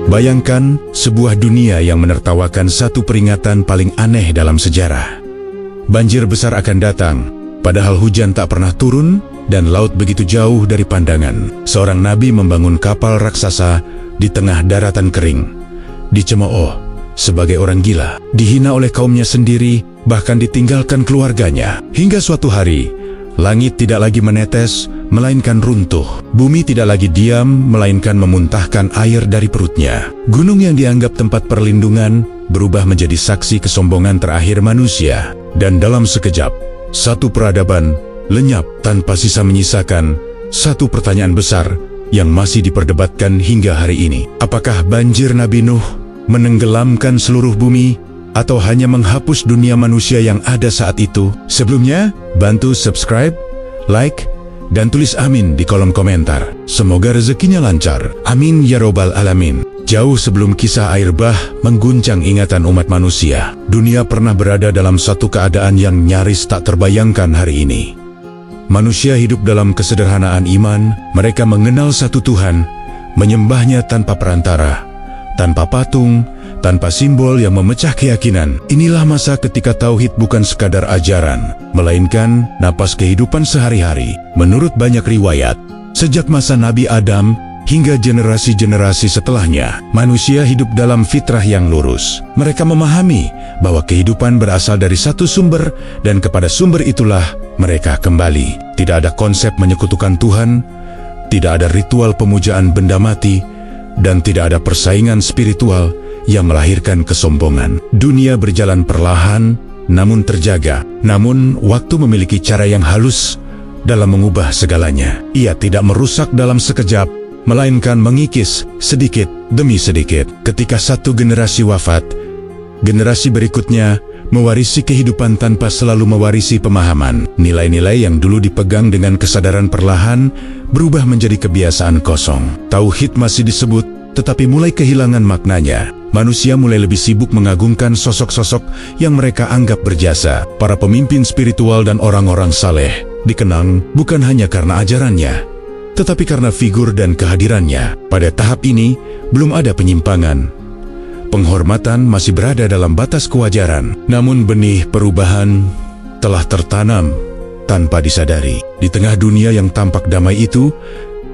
Bayangkan sebuah dunia yang menertawakan satu peringatan paling aneh dalam sejarah. Banjir besar akan datang, padahal hujan tak pernah turun dan laut begitu jauh dari pandangan. Seorang nabi membangun kapal raksasa di tengah daratan kering. Dicemooh sebagai orang gila, dihina oleh kaumnya sendiri, bahkan ditinggalkan keluarganya. Hingga suatu hari, langit tidak lagi menetes, melainkan runtuh. Bumi tidak lagi diam, melainkan memuntahkan air dari perutnya. Gunung yang dianggap tempat perlindungan berubah menjadi saksi kesombongan terakhir manusia. Dan dalam sekejap, satu peradaban lenyap tanpa sisa, menyisakan satu pertanyaan besar yang masih diperdebatkan hingga hari ini. Apakah banjir Nabi Nuh menenggelamkan seluruh bumi atau hanya menghapus dunia manusia yang ada saat itu? Sebelumnya, bantu subscribe, like, dan tulis amin di kolom komentar. Semoga rezekinya lancar. Amin ya robbal alamin. Jauh sebelum kisah air bah mengguncang ingatan umat manusia, dunia pernah berada dalam satu keadaan yang nyaris tak terbayangkan hari ini. Manusia hidup dalam kesederhanaan iman. Mereka mengenal satu Tuhan, menyembahnya tanpa perantara, tanpa patung, tanpa simbol yang memecah keyakinan. Inilah masa ketika tauhid bukan sekadar ajaran, melainkan napas kehidupan sehari-hari. Menurut banyak riwayat, sejak masa Nabi Adam hingga generasi-generasi setelahnya, manusia hidup dalam fitrah yang lurus. Mereka memahami bahwa kehidupan berasal dari satu sumber, dan kepada sumber itulah mereka kembali. Tidak ada konsep menyekutukan Tuhan, tidak ada ritual pemujaan benda mati, dan tidak ada persaingan spiritual yang melahirkan kesombongan. Dunia berjalan perlahan, namun terjaga. Namun, waktu memiliki cara yang halus dalam mengubah segalanya. Ia tidak merusak dalam sekejap, melainkan mengikis sedikit demi sedikit. Ketika satu generasi wafat, generasi berikutnya mewarisi kehidupan tanpa selalu mewarisi pemahaman. Nilai-nilai yang dulu dipegang dengan kesadaran perlahan berubah menjadi kebiasaan kosong. Tauhid masih disebut, tetapi mulai kehilangan maknanya. Manusia mulai lebih sibuk mengagungkan sosok-sosok yang mereka anggap berjasa. Para pemimpin spiritual dan orang-orang saleh dikenang bukan hanya karena ajarannya, tetapi karena figur dan kehadirannya. Pada tahap ini, belum ada penyimpangan. Penghormatan masih berada dalam batas kewajaran. Namun benih perubahan telah tertanam tanpa disadari. Di tengah dunia yang tampak damai itu,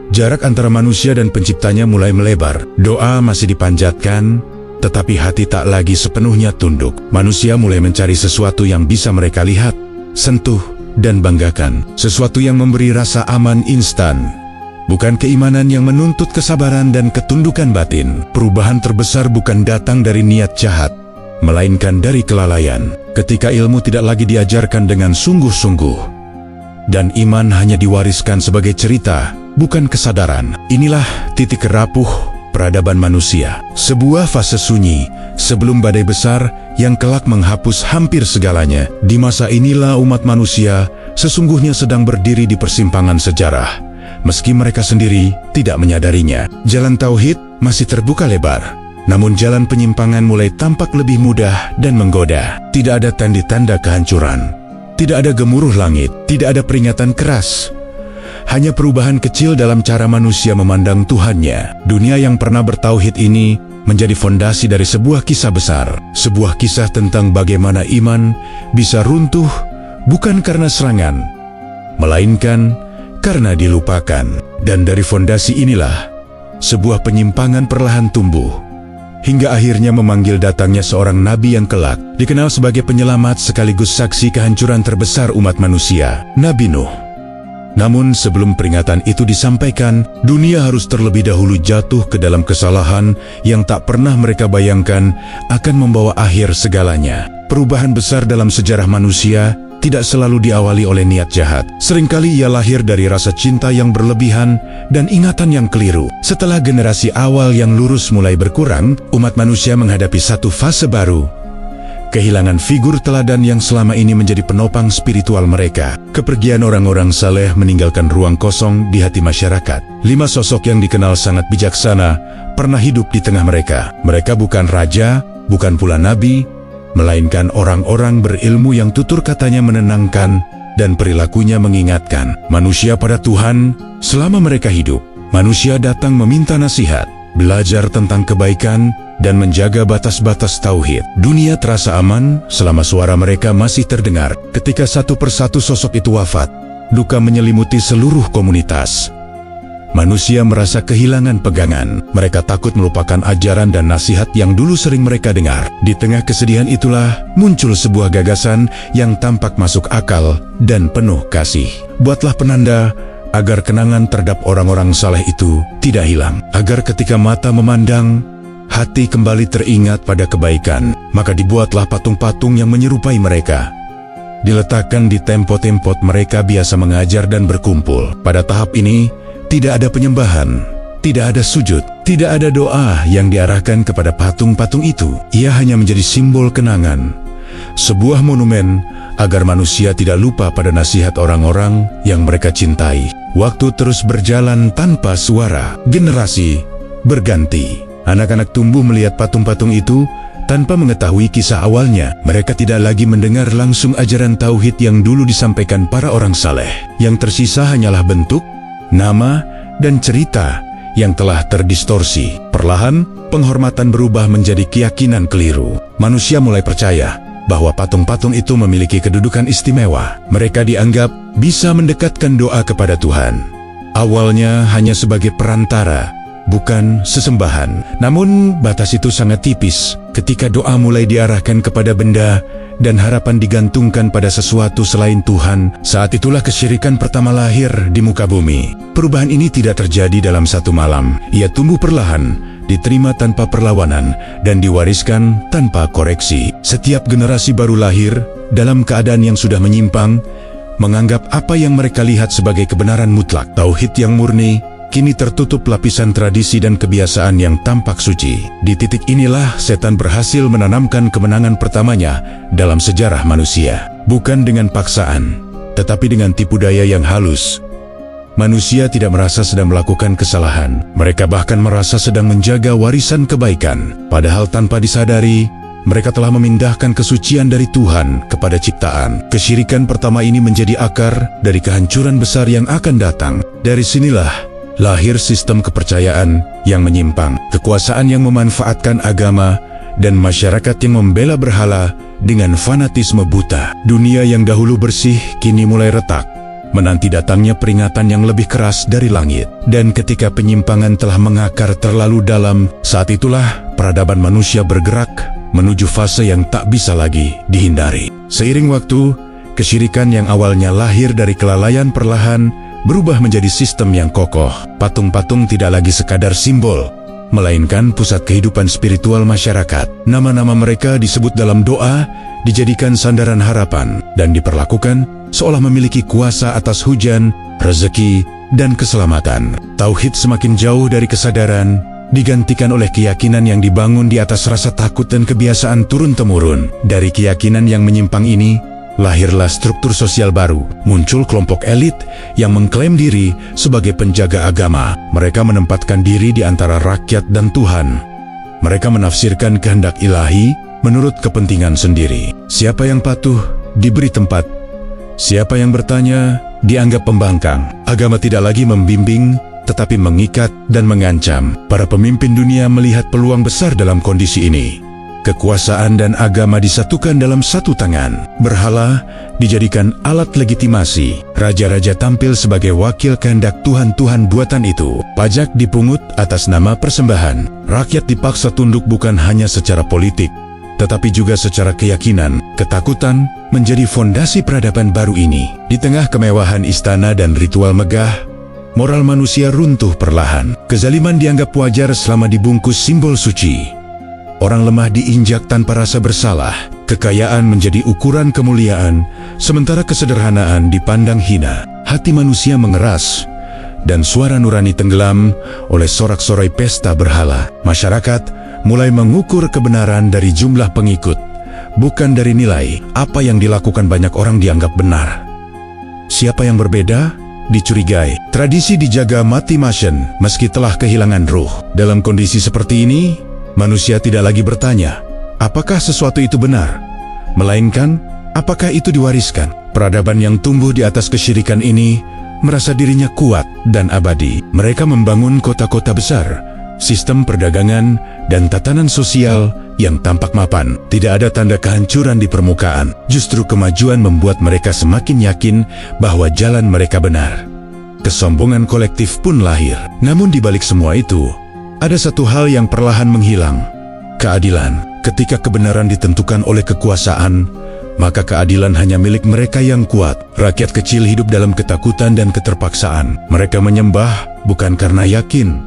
jarak antara manusia dan penciptanya mulai melebar. Doa masih dipanjatkan, tetapi hati tak lagi sepenuhnya tunduk. Manusia mulai mencari sesuatu yang bisa mereka lihat, sentuh, dan banggakan. Sesuatu yang memberi rasa aman instan. Bukan keimanan yang menuntut kesabaran dan ketundukan batin. Perubahan terbesar bukan datang dari niat jahat, melainkan dari kelalaian. Ketika ilmu tidak lagi diajarkan dengan sungguh-sungguh, dan iman hanya diwariskan sebagai cerita, bukan kesadaran. Inilah titik rapuh peradaban manusia. Sebuah fase sunyi sebelum badai besar yang kelak menghapus hampir segalanya. Di masa inilah umat manusia sesungguhnya sedang berdiri di persimpangan sejarah, meski mereka sendiri tidak menyadarinya. Jalan tauhid masih terbuka lebar, namun jalan penyimpangan mulai tampak lebih mudah dan menggoda. Tidak ada tanda-tanda kehancuran, tidak ada gemuruh langit, tidak ada peringatan keras. Hanya perubahan kecil dalam cara manusia memandang Tuhannya. Dunia yang pernah bertauhid ini menjadi fondasi dari sebuah kisah besar. Sebuah kisah tentang bagaimana iman bisa runtuh bukan karena serangan, melainkan karena dilupakan. Dan dari fondasi inilah sebuah penyimpangan perlahan tumbuh, hingga akhirnya memanggil datangnya seorang nabi yang kelak dikenal sebagai penyelamat sekaligus saksi kehancuran terbesar umat manusia, Nabi Nuh. Namun sebelum peringatan itu disampaikan, dunia harus terlebih dahulu jatuh ke dalam kesalahan yang tak pernah mereka bayangkan akan membawa akhir segalanya. Perubahan besar dalam sejarah manusia tidak selalu diawali oleh niat jahat. Seringkali ia lahir dari rasa cinta yang berlebihan dan ingatan yang keliru. Setelah generasi awal yang lurus mulai berkurang, umat manusia menghadapi satu fase baru. Kehilangan figur teladan yang selama ini menjadi penopang spiritual mereka. Kepergian orang-orang saleh meninggalkan ruang kosong di hati masyarakat. 5 sosok yang dikenal sangat bijaksana pernah hidup di tengah mereka. Mereka bukan raja, bukan pula nabi, melainkan orang-orang berilmu yang tutur katanya menenangkan dan perilakunya mengingatkan manusia pada Tuhan selama mereka hidup. Manusia datang meminta nasihat, belajar tentang kebaikan, dan menjaga batas-batas tauhid. Dunia terasa aman selama suara mereka masih terdengar. Ketika satu persatu sosok itu wafat, duka menyelimuti seluruh komunitas. Manusia merasa kehilangan pegangan. Mereka takut melupakan ajaran dan nasihat yang dulu sering mereka dengar. Di tengah kesedihan itulah muncul sebuah gagasan yang tampak masuk akal dan penuh kasih. Buatlah penanda agar kenangan terhadap orang-orang saleh itu tidak hilang. Agar ketika mata memandang, hati kembali teringat pada kebaikan. Maka dibuatlah patung-patung yang menyerupai mereka. Diletakkan di tempat-tempat mereka biasa mengajar dan berkumpul. Pada tahap ini, tidak ada penyembahan, tidak ada sujud, tidak ada doa yang diarahkan kepada patung-patung itu. Ia hanya menjadi simbol kenangan, sebuah monumen agar manusia tidak lupa pada nasihat orang-orang yang mereka cintai. Waktu terus berjalan tanpa suara, generasi berganti. Anak-anak tumbuh melihat patung-patung itu tanpa mengetahui kisah awalnya. Mereka tidak lagi mendengar langsung ajaran tauhid yang dulu disampaikan para orang saleh. Yang tersisa hanyalah bentuk, nama, dan cerita yang telah terdistorsi. Perlahan, penghormatan berubah menjadi keyakinan keliru. Manusia mulai percaya bahwa patung-patung itu memiliki kedudukan istimewa. Mereka dianggap bisa mendekatkan doa kepada Tuhan. Awalnya hanya sebagai perantara, bukan sesembahan. Namun, batas itu sangat tipis ketika doa mulai diarahkan kepada benda dan harapan digantungkan pada sesuatu selain Tuhan. Saat itulah kesyirikan pertama lahir di muka bumi. Perubahan ini tidak terjadi dalam satu malam. Ia tumbuh perlahan, diterima tanpa perlawanan, dan diwariskan tanpa koreksi. Setiap generasi baru lahir dalam keadaan yang sudah menyimpang, menganggap apa yang mereka lihat sebagai kebenaran mutlak. Tauhid yang murni kini tertutup lapisan tradisi dan kebiasaan yang tampak suci. Di titik inilah setan berhasil menanamkan kemenangan pertamanya dalam sejarah manusia. Bukan dengan paksaan, tetapi dengan tipu daya yang halus. Manusia tidak merasa sedang melakukan kesalahan. Mereka bahkan merasa sedang menjaga warisan kebaikan. Padahal tanpa disadari, mereka telah memindahkan kesucian dari Tuhan kepada ciptaan. Kesyirikan pertama ini menjadi akar dari kehancuran besar yang akan datang. Dari sinilah lahir sistem kepercayaan yang menyimpang, kekuasaan yang memanfaatkan agama, dan masyarakat yang membela berhala dengan fanatisme buta. Dunia yang dahulu bersih kini mulai retak, menanti datangnya peringatan yang lebih keras dari langit. Dan ketika penyimpangan telah mengakar terlalu dalam, saat itulah peradaban manusia bergerak menuju fase yang tak bisa lagi dihindari. Seiring waktu, kesyirikan yang awalnya lahir dari kelalaian perlahan berubah menjadi sistem yang kokoh. Patung-patung tidak lagi sekadar simbol, melainkan pusat kehidupan spiritual masyarakat. Nama-nama mereka disebut dalam doa, dijadikan sandaran harapan, dan diperlakukan seolah memiliki kuasa atas hujan, rezeki, dan keselamatan. Tauhid semakin jauh dari kesadaran, digantikan oleh keyakinan yang dibangun di atas rasa takut dan kebiasaan turun-temurun. Dari keyakinan yang menyimpang ini, lahirlah struktur sosial baru. Muncul kelompok elit yang mengklaim diri sebagai penjaga agama. Mereka menempatkan diri di antara rakyat dan Tuhan. Mereka menafsirkan kehendak ilahi menurut kepentingan sendiri. Siapa yang patuh diberi tempat, siapa yang bertanya dianggap pembangkang. Agama tidak lagi membimbing, tetapi mengikat dan mengancam. Para pemimpin dunia melihat peluang besar dalam kondisi ini. Kekuasaan dan agama disatukan dalam satu tangan. Berhala dijadikan alat legitimasi. Raja-raja tampil sebagai wakil kehendak Tuhan-Tuhan buatan itu. Pajak dipungut atas nama persembahan. Rakyat dipaksa tunduk bukan hanya secara politik, tetapi juga secara keyakinan. Ketakutan menjadi fondasi peradaban baru ini. Di tengah kemewahan istana dan ritual megah, moral manusia runtuh perlahan. Kezaliman dianggap wajar selama dibungkus simbol suci. Orang lemah diinjak tanpa rasa bersalah. Kekayaan menjadi ukuran kemuliaan, sementara kesederhanaan dipandang hina. Hati manusia mengeras, dan suara nurani tenggelam oleh sorak-sorai pesta berhala. Masyarakat mulai mengukur kebenaran dari jumlah pengikut, bukan dari nilai. Apa yang dilakukan banyak orang dianggap benar. Siapa yang berbeda dicurigai. Tradisi dijaga mati-masyen meski telah kehilangan ruh. Dalam kondisi seperti ini, manusia tidak lagi bertanya, apakah sesuatu itu benar? Melainkan, apakah itu diwariskan? Peradaban yang tumbuh di atas kesyirikan ini merasa dirinya kuat dan abadi. Mereka membangun kota-kota besar, sistem perdagangan, dan tatanan sosial yang tampak mapan. Tidak ada tanda kehancuran di permukaan. Justru kemajuan membuat mereka semakin yakin bahwa jalan mereka benar. Kesombongan kolektif pun lahir. Namun di balik semua itu, ada satu hal yang perlahan menghilang. Keadilan. Ketika kebenaran ditentukan oleh kekuasaan, maka keadilan hanya milik mereka yang kuat. Rakyat kecil hidup dalam ketakutan dan keterpaksaan. Mereka menyembah bukan karena yakin,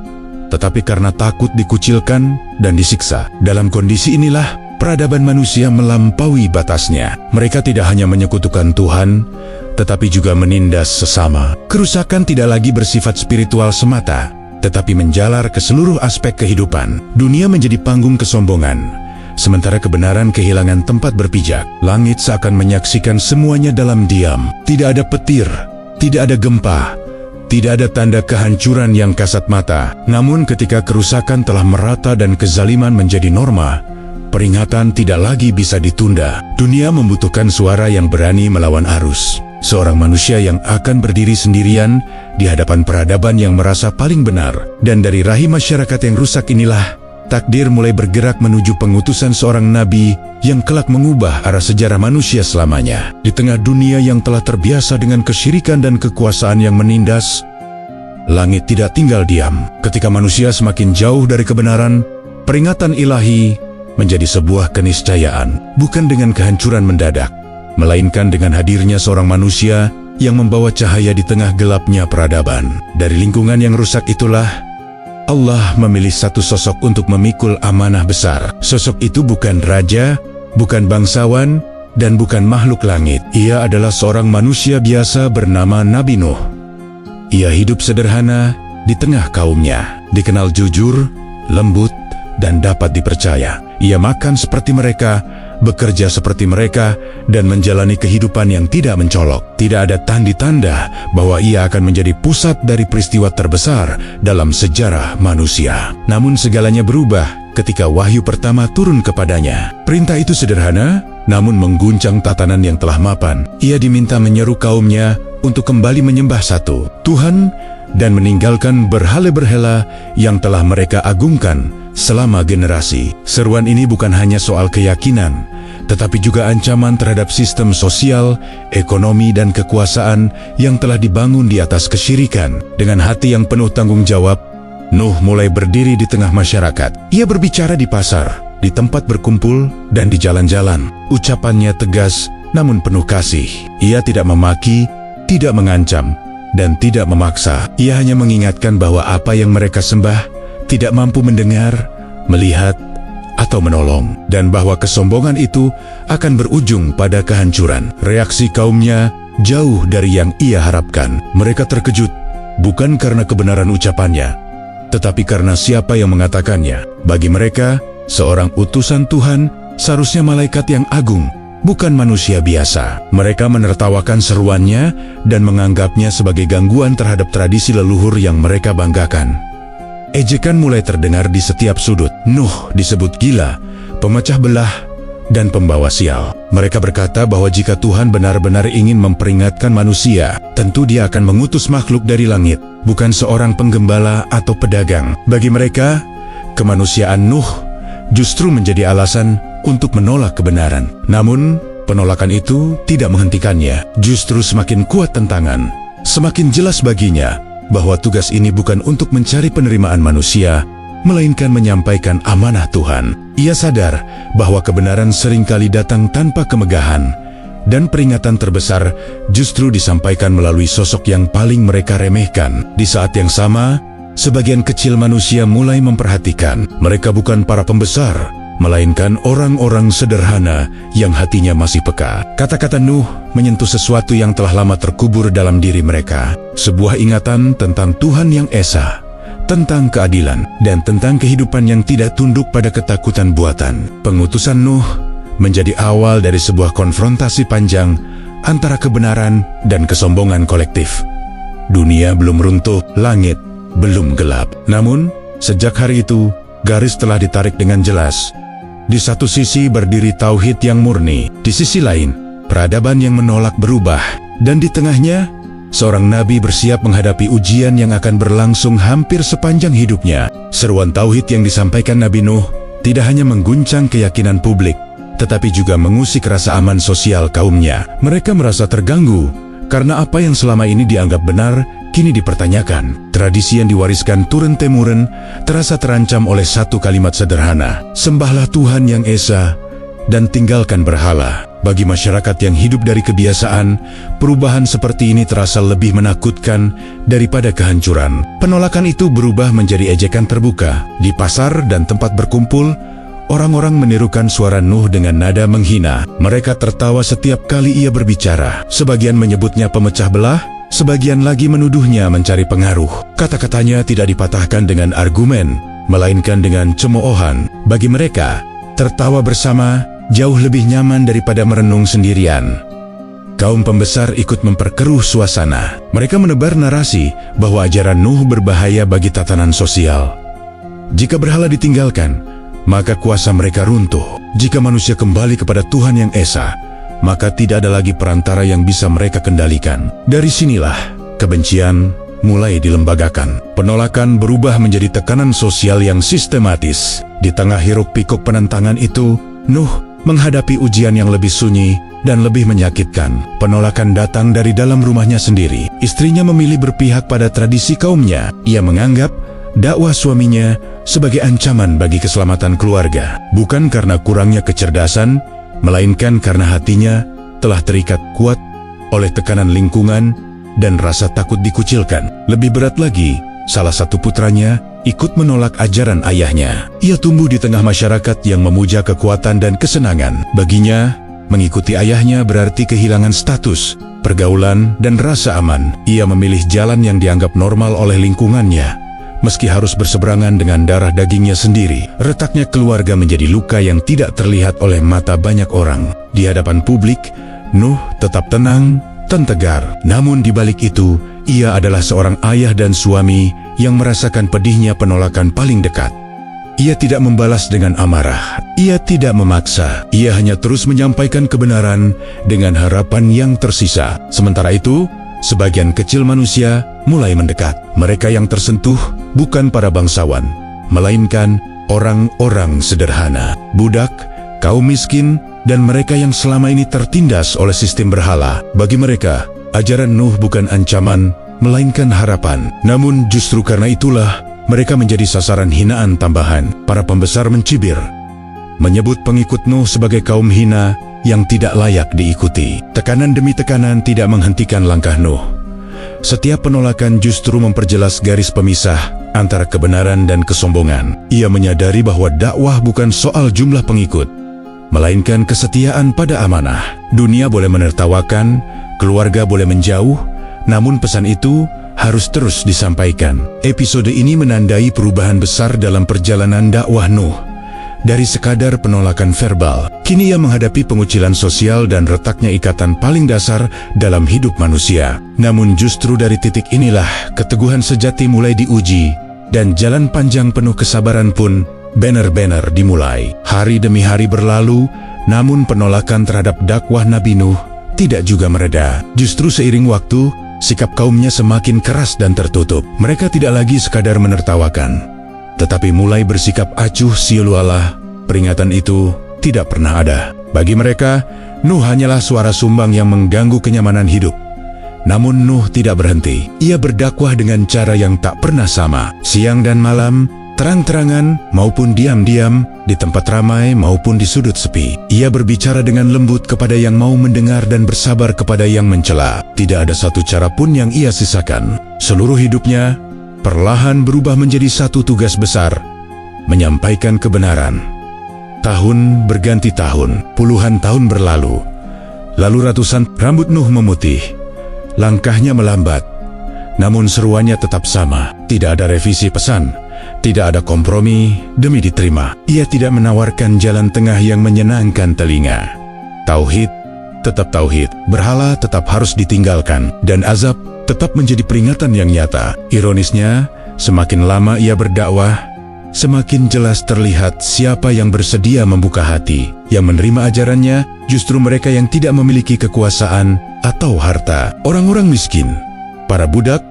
tetapi karena takut dikucilkan dan disiksa. Dalam kondisi inilah peradaban manusia melampaui batasnya. Mereka tidak hanya menyekutukan Tuhan, tetapi juga menindas sesama. Kerusakan tidak lagi bersifat spiritual semata, tetapi menjalar ke seluruh aspek kehidupan. Dunia menjadi panggung kesombongan, sementara kebenaran kehilangan tempat berpijak. Langit seakan menyaksikan semuanya dalam diam. Tidak ada petir, tidak ada gempa, tidak ada tanda kehancuran yang kasat mata. Namun ketika kerusakan telah merata dan kezaliman menjadi norma, peringatan tidak lagi bisa ditunda. Dunia membutuhkan suara yang berani melawan arus. Seorang manusia yang akan berdiri sendirian di hadapan peradaban yang merasa paling benar. Dan dari rahim masyarakat yang rusak inilah takdir mulai bergerak menuju pengutusan seorang nabi yang kelak mengubah arah sejarah manusia selamanya. Di tengah dunia yang telah terbiasa dengan kesyirikan dan kekuasaan yang menindas, langit tidak tinggal diam. Ketika manusia semakin jauh dari kebenaran, peringatan ilahi menjadi sebuah keniscayaan. Bukan dengan kehancuran mendadak, melainkan dengan hadirnya seorang manusia yang membawa cahaya di tengah gelapnya peradaban. Dari lingkungan yang rusak itulah Allah memilih satu sosok untuk memikul amanah besar. Sosok itu bukan raja, bukan bangsawan, dan bukan makhluk langit. Ia adalah seorang manusia biasa bernama Nabi Nuh. Ia hidup sederhana di tengah kaumnya, dikenal jujur, lembut, dan dapat dipercaya. Ia makan seperti mereka, bekerja seperti mereka, dan menjalani kehidupan yang tidak mencolok. Tidak ada tanda-tanda bahwa ia akan menjadi pusat dari peristiwa terbesar dalam sejarah manusia. Namun segalanya berubah ketika wahyu pertama turun kepadanya. Perintah itu sederhana, namun mengguncang tatanan yang telah mapan. Ia diminta menyeru kaumnya untuk kembali menyembah satu Tuhan dan meninggalkan berhala-berhala yang telah mereka agungkan selama generasi. Seruan ini bukan hanya soal keyakinan, tetapi juga ancaman terhadap sistem sosial, ekonomi, dan kekuasaan yang telah dibangun di atas kesyirikan. Dengan hati yang penuh tanggung jawab, Nuh mulai berdiri di tengah masyarakat. Ia berbicara di pasar, di tempat berkumpul, dan di jalan-jalan. Ucapannya tegas, namun penuh kasih. Ia tidak memaki, tidak mengancam, dan tidak memaksa. Ia hanya mengingatkan bahwa apa yang mereka sembah tidak mampu mendengar, melihat, atau menolong, dan bahwa kesombongan itu akan berujung pada kehancuran. Reaksi kaumnya jauh dari yang ia harapkan. Mereka terkejut, bukan karena kebenaran ucapannya, tetapi karena siapa yang mengatakannya. Bagi mereka, seorang utusan Tuhan seharusnya malaikat yang agung, bukan manusia biasa. Mereka menertawakan seruannya dan menganggapnya sebagai gangguan terhadap tradisi leluhur yang mereka banggakan. Ejekan mulai terdengar di setiap sudut. Nuh disebut gila, pemecah belah, dan pembawa sial. Mereka berkata bahwa jika Tuhan benar-benar ingin memperingatkan manusia, tentu Dia akan mengutus makhluk dari langit, bukan seorang penggembala atau pedagang. Bagi mereka, kemanusiaan Nuh justru menjadi alasan untuk menolak kebenaran. Namun, penolakan itu tidak menghentikannya, justru semakin kuat tentangan. Semakin jelas baginya bahwa tugas ini bukan untuk mencari penerimaan manusia, melainkan menyampaikan amanah Tuhan. Ia sadar bahwa kebenaran seringkali datang tanpa kemegahan, dan peringatan terbesar justru disampaikan melalui sosok yang paling mereka remehkan. Di saat yang sama, sebagian kecil manusia mulai memperhatikan. Mereka bukan para pembesar, melainkan orang-orang sederhana yang hatinya masih peka. Kata-kata Nuh menyentuh sesuatu yang telah lama terkubur dalam diri mereka. Sebuah ingatan tentang Tuhan yang esa, tentang keadilan, dan tentang kehidupan yang tidak tunduk pada ketakutan buatan. Pengutusan Nuh menjadi awal dari sebuah konfrontasi panjang antara kebenaran dan kesombongan kolektif. Dunia belum runtuh, langit belum gelap. Namun, sejak hari itu, garis telah ditarik dengan jelas. Di satu sisi berdiri tauhid yang murni, di sisi lain peradaban yang menolak berubah, dan di tengahnya seorang nabi bersiap menghadapi ujian yang akan berlangsung hampir sepanjang hidupnya. Seruan tauhid yang disampaikan Nabi Nuh tidak hanya mengguncang keyakinan publik, tetapi juga mengusik rasa aman sosial kaumnya. Mereka merasa terganggu karena apa yang selama ini dianggap benar kini dipertanyakan. Tradisi yang diwariskan turun-temurun terasa terancam oleh satu kalimat sederhana, "Sembahlah Tuhan yang Esa dan tinggalkan berhala." Bagi masyarakat yang hidup dari kebiasaan, perubahan seperti ini terasa lebih menakutkan daripada kehancuran. Penolakan itu berubah menjadi ejekan terbuka. Di pasar dan tempat berkumpul, orang-orang menirukan suara Nuh dengan nada menghina. Mereka tertawa setiap kali ia berbicara. Sebagian menyebutnya pemecah belah, sebagian lagi menuduhnya mencari pengaruh. Kata-katanya tidak dipatahkan dengan argumen, melainkan dengan cemoohan. Bagi mereka, tertawa bersama jauh lebih nyaman daripada merenung sendirian. Kaum pembesar ikut memperkeruh suasana. Mereka menebar narasi bahwa ajaran Nuh berbahaya bagi tatanan sosial. Jika berhala ditinggalkan, maka kuasa mereka runtuh. Jika manusia kembali kepada Tuhan yang Esa, maka tidak ada lagi perantara yang bisa mereka kendalikan. Dari sinilah kebencian mulai dilembagakan. Penolakan berubah menjadi tekanan sosial yang sistematis. Di tengah hiruk-pikuk penentangan itu, Nuh menghadapi ujian yang lebih sunyi dan lebih menyakitkan. Penolakan datang dari dalam rumahnya sendiri. Istrinya memilih berpihak pada tradisi kaumnya. Ia menganggap dakwah suaminya sebagai ancaman bagi keselamatan keluarga. Bukan karena kurangnya kecerdasan, melainkan karena hatinya telah terikat kuat oleh tekanan lingkungan dan rasa takut dikucilkan. Lebih berat lagi, salah satu putranya ikut menolak ajaran ayahnya. Ia tumbuh di tengah masyarakat yang memuja kekuatan dan kesenangan. Baginya, mengikuti ayahnya berarti kehilangan status, pergaulan, dan rasa aman. Ia memilih jalan yang dianggap normal oleh lingkungannya, meski harus berseberangan dengan darah dagingnya sendiri. Retaknya keluarga menjadi luka yang tidak terlihat oleh mata banyak orang. Di hadapan publik, Nuh tetap tenang dan tegar. Namun di balik itu, ia adalah seorang ayah dan suami yang merasakan pedihnya penolakan paling dekat. Ia tidak membalas dengan amarah. Ia tidak memaksa. Ia hanya terus menyampaikan kebenaran dengan harapan yang tersisa. Sementara itu, sebagian kecil manusia mulai mendekat. Mereka yang tersentuh bukan para bangsawan, melainkan orang-orang sederhana, budak, kaum miskin, dan mereka yang selama ini tertindas oleh sistem berhala. Bagi mereka, ajaran Nuh bukan ancaman, melainkan harapan. Namun justru karena itulah mereka menjadi sasaran hinaan tambahan. Para pembesar mencibir, menyebut pengikut Nuh sebagai kaum hina yang tidak layak diikuti. Tekanan demi tekanan tidak menghentikan langkah Nuh. Setiap penolakan justru memperjelas garis pemisah antara kebenaran dan kesombongan. Ia menyadari bahwa dakwah bukan soal jumlah pengikut, melainkan kesetiaan pada amanah. Dunia boleh menertawakan, keluarga boleh menjauh, namun pesan itu harus terus disampaikan. Episode ini menandai perubahan besar dalam perjalanan dakwah Nuh. Dari sekadar penolakan verbal, kini ia menghadapi pengucilan sosial dan retaknya ikatan paling dasar dalam hidup manusia. Namun justru dari titik inilah keteguhan sejati mulai diuji, dan jalan panjang penuh kesabaran pun benar-benar dimulai. Hari demi hari berlalu, namun penolakan terhadap dakwah Nabi Nuh tidak juga mereda. Justru seiring waktu, sikap kaumnya semakin keras dan tertutup. Mereka tidak lagi sekadar menertawakan, tetapi mulai bersikap acuh sialualah. Peringatan itu tidak pernah ada. Bagi mereka, Nuh hanyalah suara sumbang yang mengganggu kenyamanan hidup. Namun Nuh tidak berhenti. Ia berdakwah dengan cara yang tak pernah sama. Siang dan malam, terang-terangan maupun diam-diam, di tempat ramai maupun di sudut sepi. Ia berbicara dengan lembut kepada yang mau mendengar dan bersabar kepada yang mencela. Tidak ada satu cara pun yang ia sisakan. Seluruh hidupnya perlahan berubah menjadi satu tugas besar: menyampaikan kebenaran. Tahun berganti tahun, puluhan tahun berlalu. Lalu ratusan rambut Nuh memutih. Langkahnya melambat, namun seruannya tetap sama. Tidak ada revisi pesan, tidak ada kompromi demi diterima. Ia tidak menawarkan jalan tengah yang menyenangkan telinga. Tauhid tetap tauhid, berhala tetap harus ditinggalkan, dan azab tetap menjadi peringatan yang nyata. Ironisnya, semakin lama ia berdakwah, semakin jelas terlihat siapa yang bersedia membuka hati. Yang menerima ajarannya justru mereka yang tidak memiliki kekuasaan atau harta. Orang-orang miskin, para budak,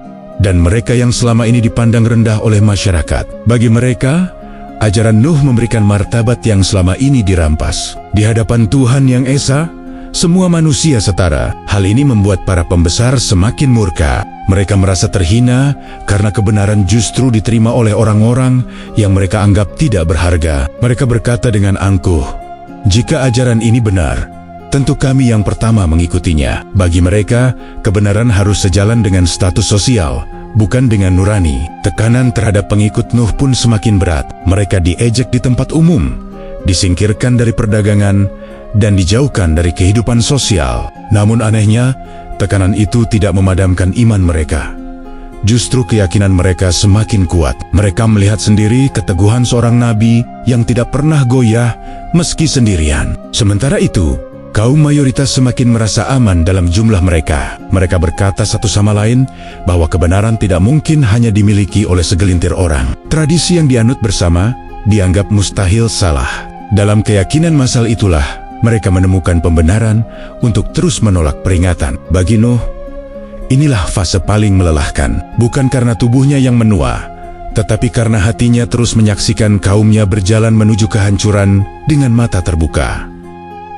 dan mereka yang selama ini dipandang rendah oleh masyarakat. Bagi mereka, ajaran Nuh memberikan martabat yang selama ini dirampas. Di hadapan Tuhan Yang Esa, semua manusia setara. Hal ini membuat para pembesar semakin murka. Mereka merasa terhina karena kebenaran justru diterima oleh orang-orang yang mereka anggap tidak berharga. Mereka berkata dengan angkuh, "Jika ajaran ini benar, tentu kami yang pertama mengikutinya." Bagi mereka, kebenaran harus sejalan dengan status sosial, bukan dengan nurani. Tekanan terhadap pengikut Nuh pun semakin berat. Mereka diejek di tempat umum, disingkirkan dari perdagangan, dan dijauhkan dari kehidupan sosial. Namun anehnya, tekanan itu tidak memadamkan iman mereka. Justru keyakinan mereka semakin kuat. Mereka melihat sendiri keteguhan seorang nabi yang tidak pernah goyah meski sendirian. Sementara itu, kaum mayoritas semakin merasa aman dalam jumlah mereka. Mereka berkata satu sama lain bahwa kebenaran tidak mungkin hanya dimiliki oleh segelintir orang. Tradisi yang dianut bersama dianggap mustahil salah. Dalam keyakinan massal itulah mereka menemukan pembenaran untuk terus menolak peringatan. Bagi Nuh, inilah fase paling melelahkan. Bukan karena tubuhnya yang menua, tetapi karena hatinya terus menyaksikan kaumnya berjalan menuju kehancuran dengan mata terbuka.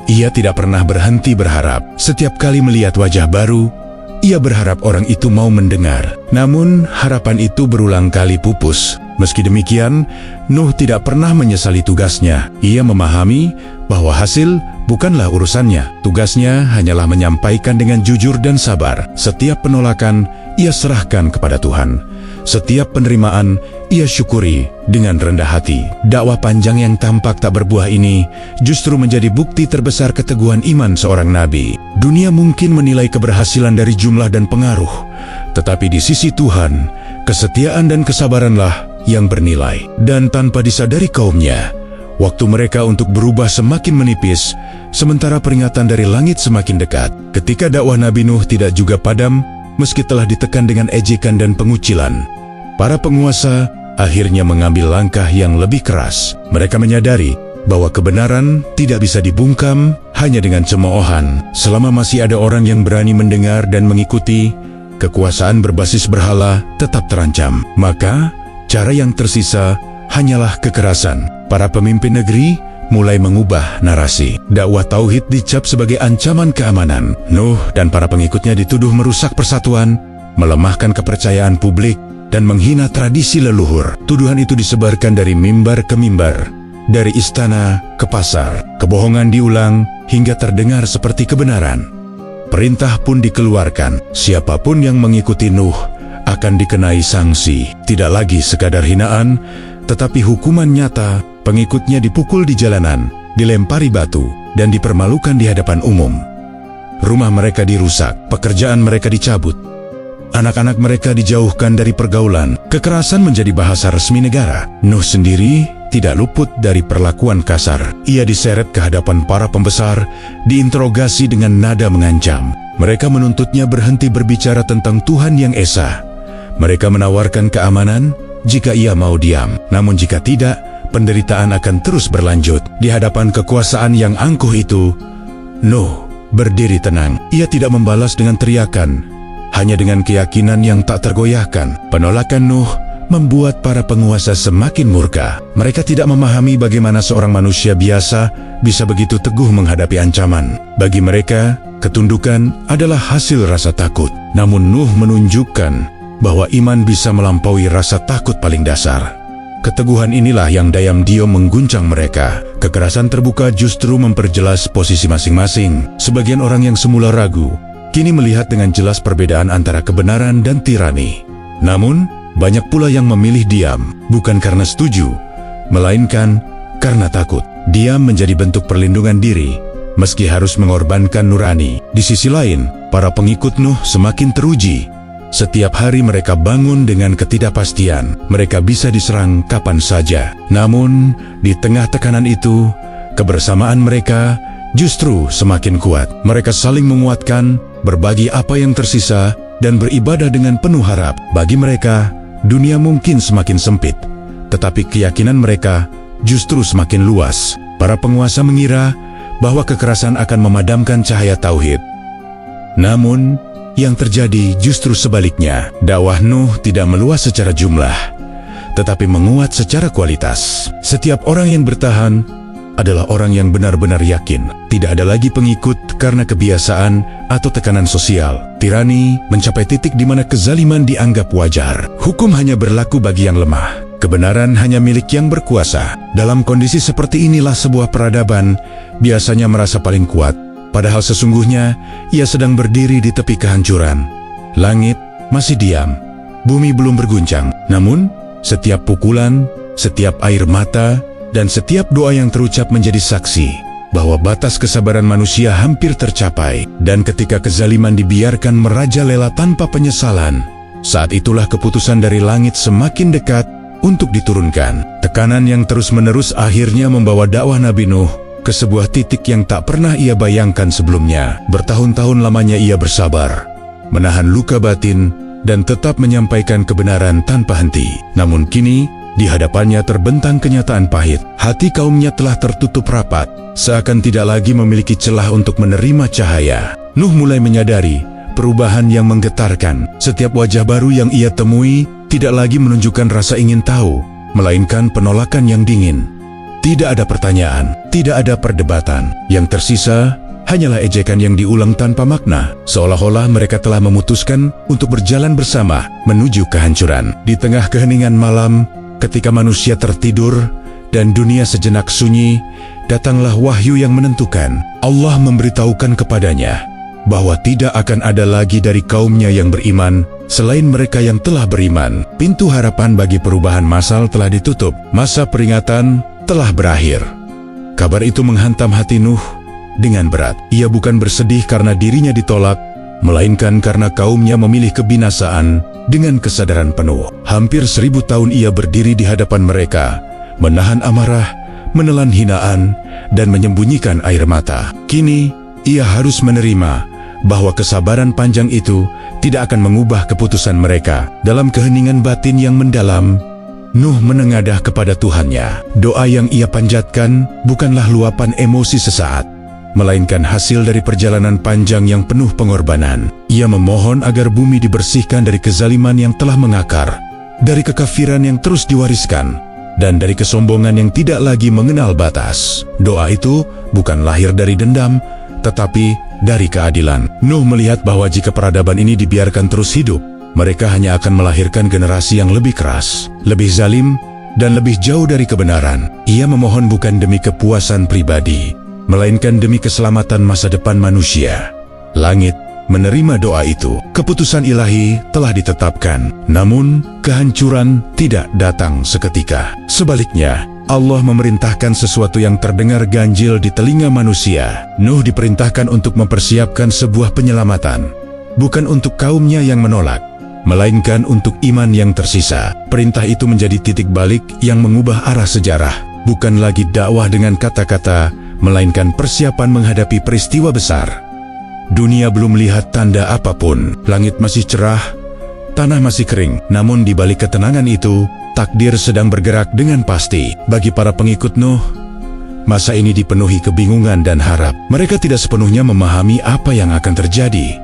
Ia tidak pernah berhenti berharap. Setiap kali melihat wajah baru, ia berharap orang itu mau mendengar. Namun, harapan itu berulang kali pupus. Meski demikian, Nuh tidak pernah menyesali tugasnya. Ia memahami bahwa hasil bukanlah urusannya. Tugasnya hanyalah menyampaikan dengan jujur dan sabar. Setiap penolakan, ia serahkan kepada Tuhan. Setiap penerimaan, ia syukuri dengan rendah hati. Dakwah panjang yang tampak tak berbuah ini justru menjadi bukti terbesar keteguhan iman seorang nabi. Dunia mungkin menilai keberhasilan dari jumlah dan pengaruh, tetapi di sisi Tuhan, kesetiaan dan kesabaranlah yang bernilai. Dan tanpa disadari kaumnya, waktu mereka untuk berubah semakin menipis, sementara peringatan dari langit semakin dekat. Ketika dakwah Nabi Nuh tidak juga padam, meski telah ditekan dengan ejekan dan pengucilan, para penguasa akhirnya mengambil langkah yang lebih keras. Mereka menyadari bahwa kebenaran tidak bisa dibungkam hanya dengan cemoohan. Selama masih ada orang yang berani mendengar dan mengikuti, kekuasaan berbasis berhala tetap terancam. Maka, cara yang tersisa hanyalah kekerasan. Para pemimpin negeri mulai mengubah narasi. Dakwah tauhid dicap sebagai ancaman keamanan. Nuh dan para pengikutnya dituduh merusak persatuan, melemahkan kepercayaan publik, dan menghina tradisi leluhur. Tuduhan itu disebarkan dari mimbar ke mimbar, dari istana ke pasar. Kebohongan diulang hingga terdengar seperti kebenaran. Perintah pun dikeluarkan. Siapapun yang mengikuti Nuh akan dikenai sanksi. Tidak lagi sekadar hinaan, tetapi hukuman nyata. Pengikutnya dipukul di jalanan, dilempari batu, dan dipermalukan di hadapan umum. Rumah mereka dirusak, pekerjaan mereka dicabut, anak-anak mereka dijauhkan dari pergaulan. Kekerasan menjadi bahasa resmi negara. Nuh sendiri tidak luput dari perlakuan kasar. Ia diseret ke hadapan para pembesar, diinterogasi dengan nada mengancam. Mereka menuntutnya berhenti berbicara tentang Tuhan Yang Esa. Mereka menawarkan keamanan jika ia mau diam. Namun jika tidak, penderitaan akan terus berlanjut. Di hadapan kekuasaan yang angkuh itu, Nuh berdiri tenang. Ia tidak membalas dengan teriakan, hanya dengan keyakinan yang tak tergoyahkan. Penolakan Nuh membuat para penguasa semakin murka. Mereka tidak memahami bagaimana seorang manusia biasa bisa begitu teguh menghadapi ancaman. Bagi mereka, ketundukan adalah hasil rasa takut. Namun Nuh menunjukkan bahwa iman bisa melampaui rasa takut paling dasar. Keteguhan inilah yang diam-diam mengguncang mereka. Kekerasan terbuka justru memperjelas posisi masing-masing. Sebagian orang yang semula ragu, kini melihat dengan jelas perbedaan antara kebenaran dan tirani. Namun, banyak pula yang memilih diam, bukan karena setuju, melainkan karena takut. Diam menjadi bentuk perlindungan diri, meski harus mengorbankan nurani. Di sisi lain, para pengikut Nuh semakin teruji. Setiap hari mereka bangun dengan ketidakpastian. Mereka bisa diserang kapan saja. Namun, di tengah tekanan itu, kebersamaan mereka justru semakin kuat. Mereka saling menguatkan, berbagi apa yang tersisa, dan beribadah dengan penuh harap. Bagi mereka, dunia mungkin semakin sempit, tetapi keyakinan mereka justru semakin luas. Para penguasa mengira bahwa kekerasan akan memadamkan cahaya tauhid. Namun, Yang terjadi justru sebaliknya. Dakwah Nuh tidak meluas secara jumlah, tetapi menguat secara kualitas. Setiap orang yang bertahan adalah orang yang benar-benar yakin. Tidak ada lagi pengikut karena kebiasaan atau tekanan sosial. Tirani mencapai titik di mana kezaliman dianggap wajar. Hukum hanya berlaku bagi yang lemah. Kebenaran hanya milik yang berkuasa. Dalam kondisi seperti inilah sebuah peradaban biasanya merasa paling kuat, padahal sesungguhnya ia sedang berdiri di tepi kehancuran. Langit masih diam, bumi belum berguncang. Namun, setiap pukulan, setiap air mata, dan setiap doa yang terucap menjadi saksi bahwa batas kesabaran manusia hampir tercapai. Dan ketika kezaliman dibiarkan merajalela tanpa penyesalan, saat itulah keputusan dari langit semakin dekat untuk diturunkan. Tekanan yang terus-menerus akhirnya membawa dakwah Nabi Nuh ke sebuah titik yang tak pernah ia bayangkan sebelumnya. Bertahun-tahun lamanya ia bersabar, menahan luka batin, dan tetap menyampaikan kebenaran tanpa henti. Namun kini, di hadapannya terbentang kenyataan pahit. Hati kaumnya telah tertutup rapat, seakan tidak lagi memiliki celah untuk menerima cahaya. Nuh mulai menyadari perubahan yang menggetarkan. Setiap wajah baru yang ia temui tidak lagi menunjukkan rasa ingin tahu, melainkan penolakan yang dingin. Tidak ada pertanyaan, tidak ada perdebatan. Yang tersisa hanyalah ejekan yang diulang tanpa makna, seolah-olah mereka telah memutuskan untuk berjalan bersama menuju kehancuran. Di tengah keheningan malam, ketika manusia tertidur dan dunia sejenak sunyi, datanglah wahyu yang menentukan. Allah memberitahukan kepadanya bahwa tidak akan ada lagi dari kaumnya yang beriman selain mereka yang telah beriman. Pintu harapan bagi perubahan massal telah ditutup. Masa peringatan telah berakhir. Kabar itu menghantam hati Nuh dengan berat. Ia bukan bersedih karena dirinya ditolak, melainkan karena kaumnya memilih kebinasaan dengan kesadaran penuh. Hampir 1000 tahun ia berdiri di hadapan mereka, menahan amarah, menelan hinaan, dan menyembunyikan air mata. Kini, ia harus menerima bahwa kesabaran panjang itu tidak akan mengubah keputusan mereka. Dalam keheningan batin yang mendalam, Nuh menengadah kepada Tuhannya. Doa yang ia panjatkan bukanlah luapan emosi sesaat, melainkan hasil dari perjalanan panjang yang penuh pengorbanan. Ia memohon agar bumi dibersihkan dari kezaliman yang telah mengakar, dari kekafiran yang terus diwariskan, dan dari kesombongan yang tidak lagi mengenal batas. Doa itu bukan lahir dari dendam, tetapi dari keadilan. Nuh melihat bahwa jika peradaban ini dibiarkan terus hidup, mereka hanya akan melahirkan generasi yang lebih keras, lebih zalim, dan lebih jauh dari kebenaran. Ia memohon bukan demi kepuasan pribadi, melainkan demi keselamatan masa depan manusia. Langit menerima doa itu. Keputusan ilahi telah ditetapkan, namun kehancuran tidak datang seketika. Sebaliknya, Allah memerintahkan sesuatu yang terdengar ganjil di telinga manusia. Nuh diperintahkan untuk mempersiapkan sebuah penyelamatan, bukan untuk kaumnya yang menolak, melainkan untuk iman yang tersisa. Perintah itu menjadi titik balik yang mengubah arah sejarah. Bukan lagi dakwah dengan kata-kata, melainkan persiapan menghadapi peristiwa besar. Dunia belum melihat tanda apapun. Langit masih cerah, tanah masih kering. Namun di balik ketenangan itu, takdir sedang bergerak dengan pasti. Bagi para pengikut Nuh, masa ini dipenuhi kebingungan dan harap. Mereka tidak sepenuhnya memahami apa yang akan terjadi,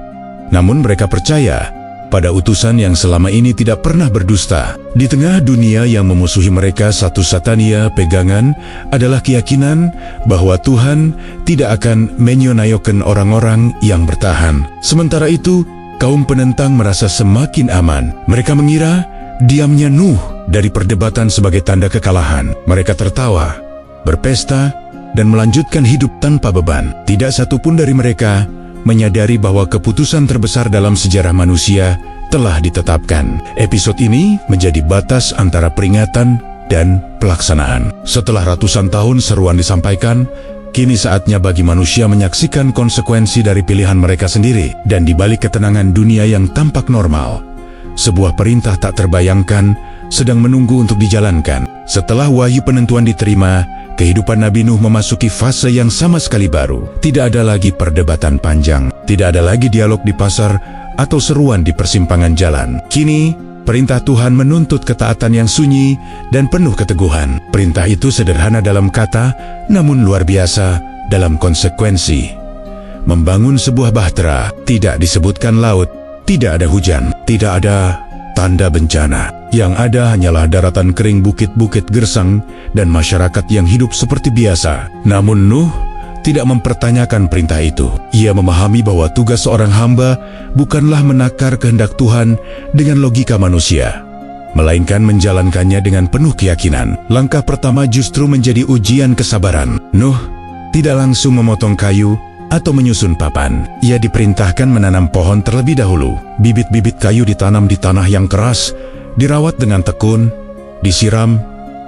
namun mereka percaya pada utusan yang selama ini tidak pernah berdusta. Di tengah dunia yang memusuhi mereka, satu-satunya pegangan adalah keyakinan bahwa Tuhan tidak akan menyonayokan orang-orang yang bertahan. Sementara itu, kaum penentang merasa semakin aman. Mereka mengira diamnya Nuh dari perdebatan sebagai tanda kekalahan. Mereka tertawa, berpesta, dan melanjutkan hidup tanpa beban. Tidak satupun dari mereka menyadari bahwa keputusan terbesar dalam sejarah manusia telah ditetapkan. Episode ini menjadi batas antara peringatan dan pelaksanaan. Setelah ratusan tahun seruan disampaikan, kini saatnya bagi manusia menyaksikan konsekuensi dari pilihan mereka sendiri. Dan di balik ketenangan dunia yang tampak normal, sebuah perintah tak terbayangkan sedang menunggu untuk dijalankan. Setelah wahyu penentuan diterima, kehidupan Nabi Nuh memasuki fase yang sama sekali baru. Tidak ada lagi perdebatan panjang, tidak ada lagi dialog di pasar atau seruan di persimpangan jalan. Kini, perintah Tuhan menuntut ketaatan yang sunyi dan penuh keteguhan. Perintah itu sederhana dalam kata, namun luar biasa dalam konsekuensi. Membangun sebuah bahtera, tidak disebutkan laut, Tidak ada hujan, tidak ada tanda bencana. Yang ada hanyalah daratan kering, bukit-bukit gersang, dan masyarakat yang hidup seperti biasa. Namun Nuh tidak mempertanyakan perintah itu. Ia memahami bahwa tugas seorang hamba bukanlah menakar kehendak Tuhan dengan logika manusia, melainkan menjalankannya dengan penuh keyakinan. Langkah pertama justru menjadi ujian kesabaran. Nuh tidak langsung memotong kayu atau menyusun papan. Ia diperintahkan menanam pohon terlebih dahulu. Bibit-bibit kayu ditanam di tanah yang keras, dirawat dengan tekun, disiram,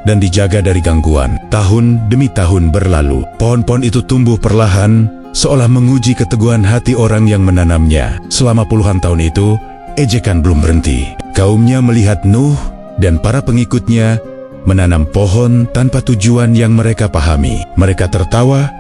dan dijaga dari gangguan. Tahun demi tahun berlalu. Pohon-pohon itu tumbuh perlahan, seolah menguji keteguhan hati orang yang menanamnya. Selama puluhan tahun itu, ejekan belum berhenti. Kaumnya melihat Nuh dan para pengikutnya menanam pohon tanpa tujuan yang mereka pahami. Mereka tertawa,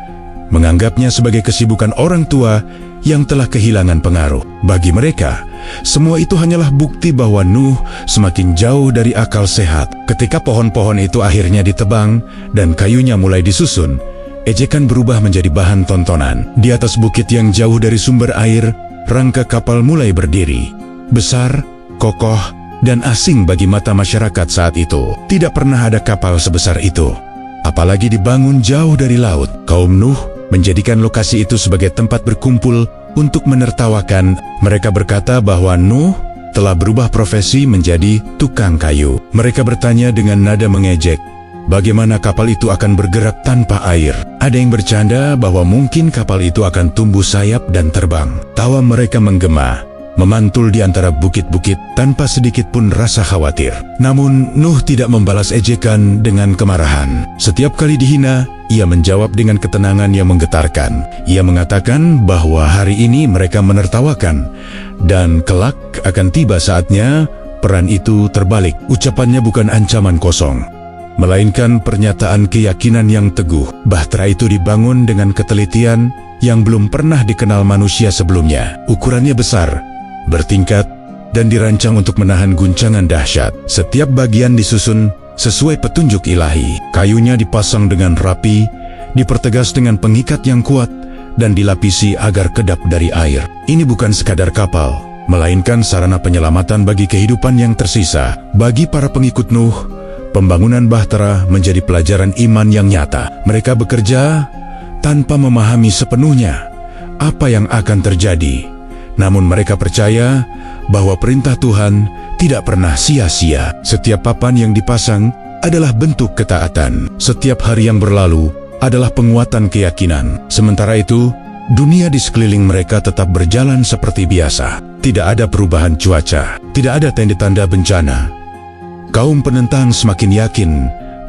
menganggapnya sebagai kesibukan orang tua yang telah kehilangan pengaruh. Bagi mereka, semua itu hanyalah bukti bahwa Nuh semakin jauh dari akal sehat. Ketika pohon-pohon itu akhirnya ditebang dan kayunya mulai disusun, ejekan berubah menjadi bahan tontonan. Di atas bukit yang jauh dari sumber air, rangka kapal mulai berdiri. Besar, kokoh, dan asing bagi mata masyarakat saat itu. Tidak pernah ada kapal sebesar itu, apalagi dibangun jauh dari laut. Kaum Nuh menjadikan lokasi itu sebagai tempat berkumpul untuk menertawakan. Mereka berkata bahwa Nuh telah berubah profesi menjadi tukang kayu. Mereka bertanya dengan nada mengejek, bagaimana kapal itu akan bergerak tanpa air? Ada yang bercanda bahwa mungkin kapal itu akan tumbuh sayap dan terbang. Tawa mereka menggema, memantul di antara bukit-bukit tanpa sedikit pun rasa khawatir. Namun Nuh tidak membalas ejekan dengan kemarahan. Setiap kali dihina, ia menjawab dengan ketenangan yang menggetarkan. Ia mengatakan bahwa hari ini mereka menertawakan, dan kelak akan tiba saatnya peran itu terbalik. Ucapannya bukan ancaman kosong, melainkan pernyataan keyakinan yang teguh. Bahtera itu dibangun dengan ketelitian yang belum pernah dikenal manusia sebelumnya. Ukurannya besar, bertingkat, dan dirancang untuk menahan guncangan dahsyat. Setiap bagian disusun sesuai petunjuk ilahi. Kayunya dipasang dengan rapi, dipertegas dengan pengikat yang kuat, dan dilapisi agar kedap dari air. Ini bukan sekadar kapal, melainkan sarana penyelamatan bagi kehidupan yang tersisa. Bagi para pengikut Nuh, pembangunan Bahtera menjadi pelajaran iman yang nyata. Mereka bekerja tanpa memahami sepenuhnya apa yang akan terjadi. Namun mereka percaya bahwa perintah Tuhan tidak pernah sia-sia. Setiap papan yang dipasang adalah bentuk ketaatan. Setiap hari yang berlalu adalah penguatan keyakinan. Sementara itu, dunia di sekeliling mereka tetap berjalan seperti biasa. Tidak ada perubahan cuaca, tidak ada tanda-tanda bencana. Kaum penentang semakin yakin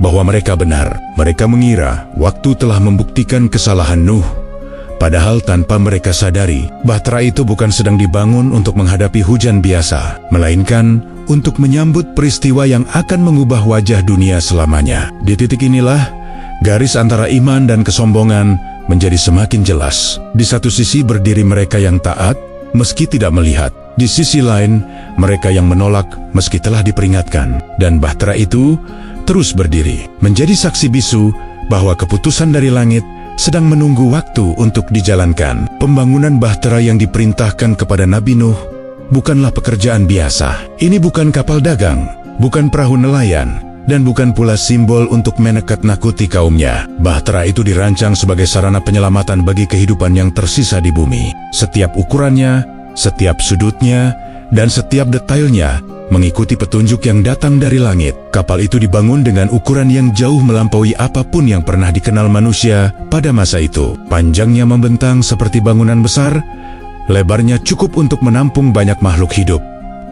bahwa mereka benar. Mereka mengira waktu telah membuktikan kesalahan Nuh. Padahal tanpa mereka sadari, Bahtera itu bukan sedang dibangun untuk menghadapi hujan biasa, melainkan untuk menyambut peristiwa yang akan mengubah wajah dunia selamanya. Di titik inilah, garis antara iman dan kesombongan menjadi semakin jelas. Di satu sisi berdiri mereka yang taat, meski tidak melihat. Di sisi lain, mereka yang menolak meski telah diperingatkan. Dan Bahtera itu terus berdiri, menjadi saksi bisu bahwa keputusan dari langit sedang menunggu waktu untuk dijalankan. Pembangunan Bahtera yang diperintahkan kepada Nabi Nuh bukanlah pekerjaan biasa. Ini bukan kapal dagang, bukan perahu nelayan, dan bukan pula simbol untuk menekat-nakuti kaumnya. Bahtera itu dirancang sebagai sarana penyelamatan bagi kehidupan yang tersisa di bumi. Setiap ukurannya, setiap sudutnya, dan setiap detailnya mengikuti petunjuk yang datang dari langit. Kapal itu dibangun dengan ukuran yang jauh melampaui apapun yang pernah dikenal manusia pada masa itu. Panjangnya membentang seperti bangunan besar, lebarnya cukup untuk menampung banyak makhluk hidup,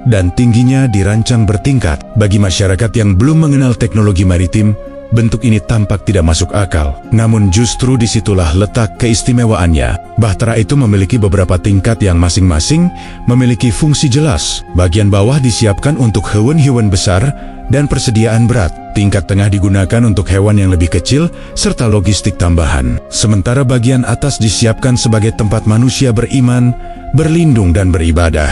dan tingginya dirancang bertingkat. Bagi masyarakat yang belum mengenal teknologi maritim, bentuk ini tampak tidak masuk akal. Namun justru disitulah letak keistimewaannya. Bahtera itu memiliki beberapa tingkat yang masing-masing memiliki fungsi jelas. Bagian bawah disiapkan untuk hewan-hewan besar dan persediaan berat. Tingkat tengah digunakan untuk hewan yang lebih kecil serta logistik tambahan. Sementara bagian atas disiapkan sebagai tempat manusia beriman, berlindung dan beribadah.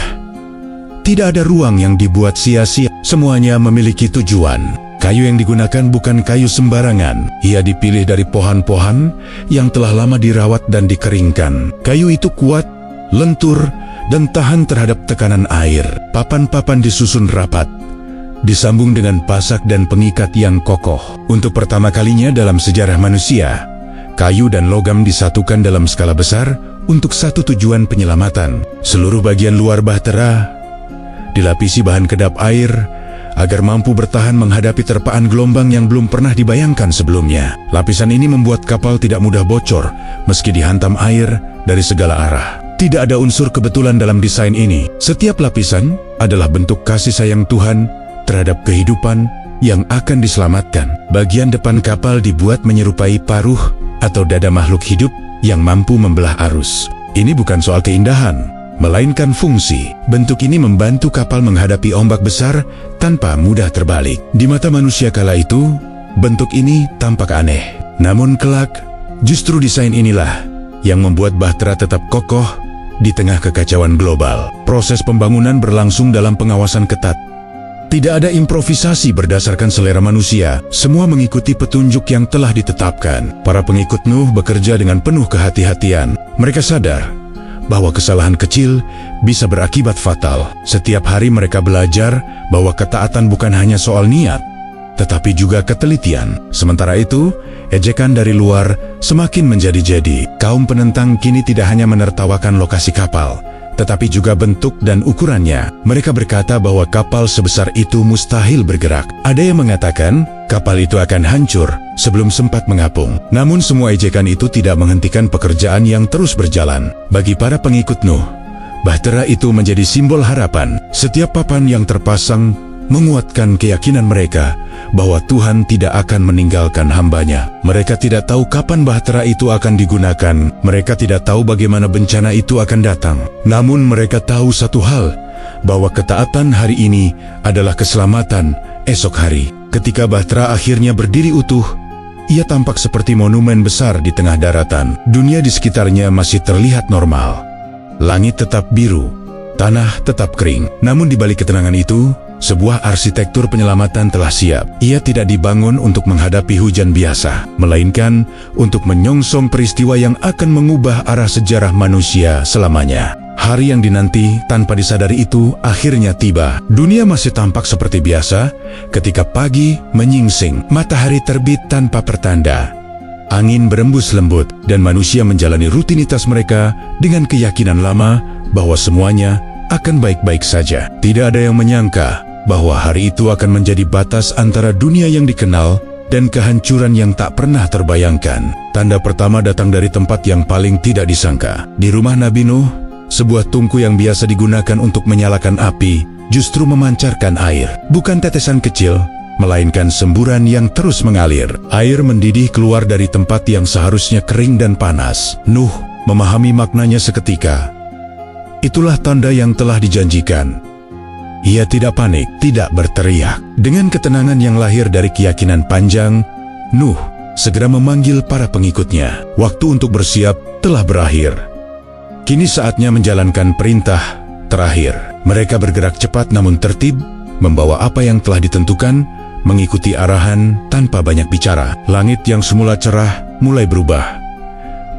Tidak ada ruang yang dibuat sia-sia. Semuanya memiliki tujuan. Kayu yang digunakan bukan kayu sembarangan. Ia dipilih dari pohon-pohon yang telah lama dirawat dan dikeringkan. Kayu itu kuat, lentur, dan tahan terhadap tekanan air. Papan-papan disusun rapat, disambung dengan pasak dan pengikat yang kokoh. Untuk pertama kalinya dalam sejarah manusia, kayu dan logam disatukan dalam skala besar untuk satu tujuan penyelamatan. Seluruh bagian luar bahtera dilapisi bahan kedap air agar mampu bertahan menghadapi terpaan gelombang yang belum pernah dibayangkan sebelumnya. Lapisan ini membuat kapal tidak mudah bocor meski dihantam air dari segala arah. Tidak ada unsur kebetulan dalam desain ini. Setiap lapisan adalah bentuk kasih sayang Tuhan terhadap kehidupan yang akan diselamatkan. Bagian depan kapal dibuat menyerupai paruh atau dada makhluk hidup yang mampu membelah arus. Ini bukan soal keindahan, melainkan fungsi. Bentuk ini membantu kapal menghadapi ombak besar tanpa mudah terbalik. Di mata manusia kala itu, bentuk ini tampak aneh. Namun kelak, justru desain inilah yang membuat bahtera tetap kokoh di tengah kekacauan global. Proses pembangunan berlangsung dalam pengawasan ketat. Tidak ada improvisasi berdasarkan selera manusia, semua mengikuti petunjuk yang telah ditetapkan. Para pengikut Nuh bekerja dengan penuh kehati-hatian. Mereka sadar bahwa kesalahan kecil bisa berakibat fatal. Setiap hari mereka belajar bahwa ketaatan bukan hanya soal niat, tetapi juga ketelitian. Sementara itu, ejekan dari luar semakin menjadi-jadi. Kaum penentang kini tidak hanya menertawakan lokasi kapal, tetapi juga bentuk dan ukurannya. Mereka berkata bahwa kapal sebesar itu mustahil bergerak. Ada yang mengatakan kapal itu akan hancur sebelum sempat mengapung. Namun semua ejekan itu tidak menghentikan pekerjaan yang terus berjalan. Bagi para pengikut Nuh, bahtera itu menjadi simbol harapan. Setiap papan yang terpasang menguatkan keyakinan mereka bahwa Tuhan tidak akan meninggalkan hambanya. Mereka tidak tahu kapan bahtera itu akan digunakan. Mereka tidak tahu bagaimana bencana itu akan datang. Namun mereka tahu satu hal, bahwa ketaatan hari ini adalah keselamatan esok hari. Ketika bahtera akhirnya berdiri utuh, ia tampak seperti monumen besar di tengah daratan. Dunia di sekitarnya masih terlihat normal. Langit tetap biru, tanah tetap kering. Namun di balik ketenangan itu, sebuah arsitektur penyelamatan telah siap. Ia tidak dibangun untuk menghadapi hujan biasa, melainkan untuk menyongsong peristiwa yang akan mengubah arah sejarah manusia selamanya. Hari yang dinanti tanpa disadari itu akhirnya tiba. Dunia masih tampak seperti biasa ketika pagi menyingsing, matahari terbit tanpa pertanda, angin berembus lembut, dan manusia menjalani rutinitas mereka dengan keyakinan lama bahwa semuanya akan baik-baik saja. Tidak ada yang menyangka bahwa hari itu akan menjadi batas antara dunia yang dikenal dan kehancuran yang tak pernah terbayangkan. Tanda pertama datang dari tempat yang paling tidak disangka. Di rumah Nabi Nuh, sebuah tungku yang biasa digunakan untuk menyalakan api justru memancarkan air. Bukan tetesan kecil, melainkan semburan yang terus mengalir. Air mendidih keluar dari tempat yang seharusnya kering dan panas. Nuh memahami maknanya seketika. Itulah tanda yang telah dijanjikan. Ia tidak panik, tidak berteriak. Dengan ketenangan yang lahir dari keyakinan panjang, Nuh segera memanggil para pengikutnya. Waktu untuk bersiap telah berakhir. Kini saatnya menjalankan perintah terakhir. Mereka bergerak cepat namun tertib, membawa apa yang telah ditentukan, mengikuti arahan tanpa banyak bicara. Langit yang semula cerah mulai berubah.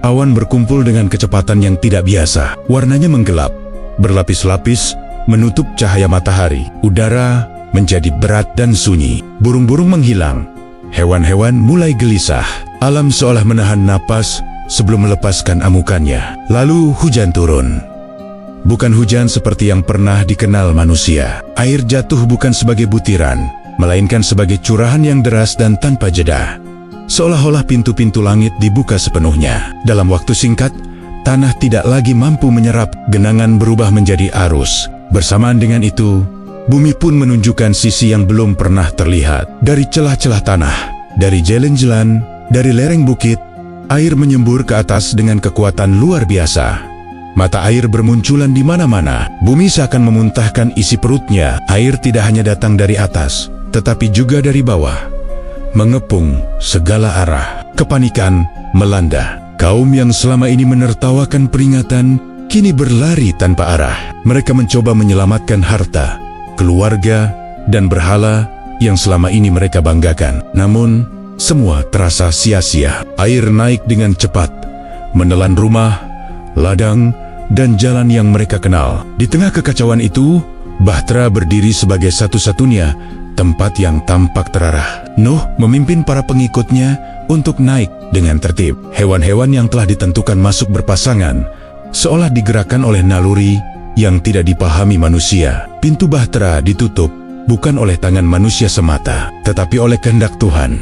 Awan berkumpul dengan kecepatan yang tidak biasa. Warnanya menggelap, berlapis-lapis, menutup cahaya matahari. Udara menjadi berat dan sunyi. Burung-burung menghilang. Hewan-hewan mulai gelisah. Alam seolah menahan napas sebelum melepaskan amukannya. Lalu hujan turun. Bukan hujan seperti yang pernah dikenal manusia. Air jatuh bukan sebagai butiran, melainkan sebagai curahan yang deras dan tanpa jeda. Seolah-olah pintu-pintu langit dibuka sepenuhnya. Dalam waktu singkat, tanah tidak lagi mampu menyerap. Genangan berubah menjadi arus. Bersamaan dengan itu, bumi pun menunjukkan sisi yang belum pernah terlihat. Dari celah-celah tanah, dari jalan-jalan, dari lereng bukit, air menyembur ke atas dengan kekuatan luar biasa. Mata air bermunculan di mana-mana. Bumi seakan memuntahkan isi perutnya. Air tidak hanya datang dari atas, tetapi juga dari bawah, mengepung segala arah. Kepanikan melanda. Kaum yang selama ini menertawakan peringatan kini berlari tanpa arah. Mereka mencoba menyelamatkan harta, keluarga, dan berhala yang selama ini mereka banggakan. Namun, semua terasa sia-sia. Air naik dengan cepat, menelan rumah, ladang, dan jalan yang mereka kenal. Di tengah kekacauan itu, Bahtera berdiri sebagai satu-satunya tempat yang tampak terarah. Nuh memimpin para pengikutnya untuk naik dengan tertib. Hewan-hewan yang telah ditentukan masuk berpasangan, seolah digerakkan oleh naluri yang tidak dipahami manusia. Pintu Bahtera ditutup bukan oleh tangan manusia semata, tetapi oleh kehendak Tuhan.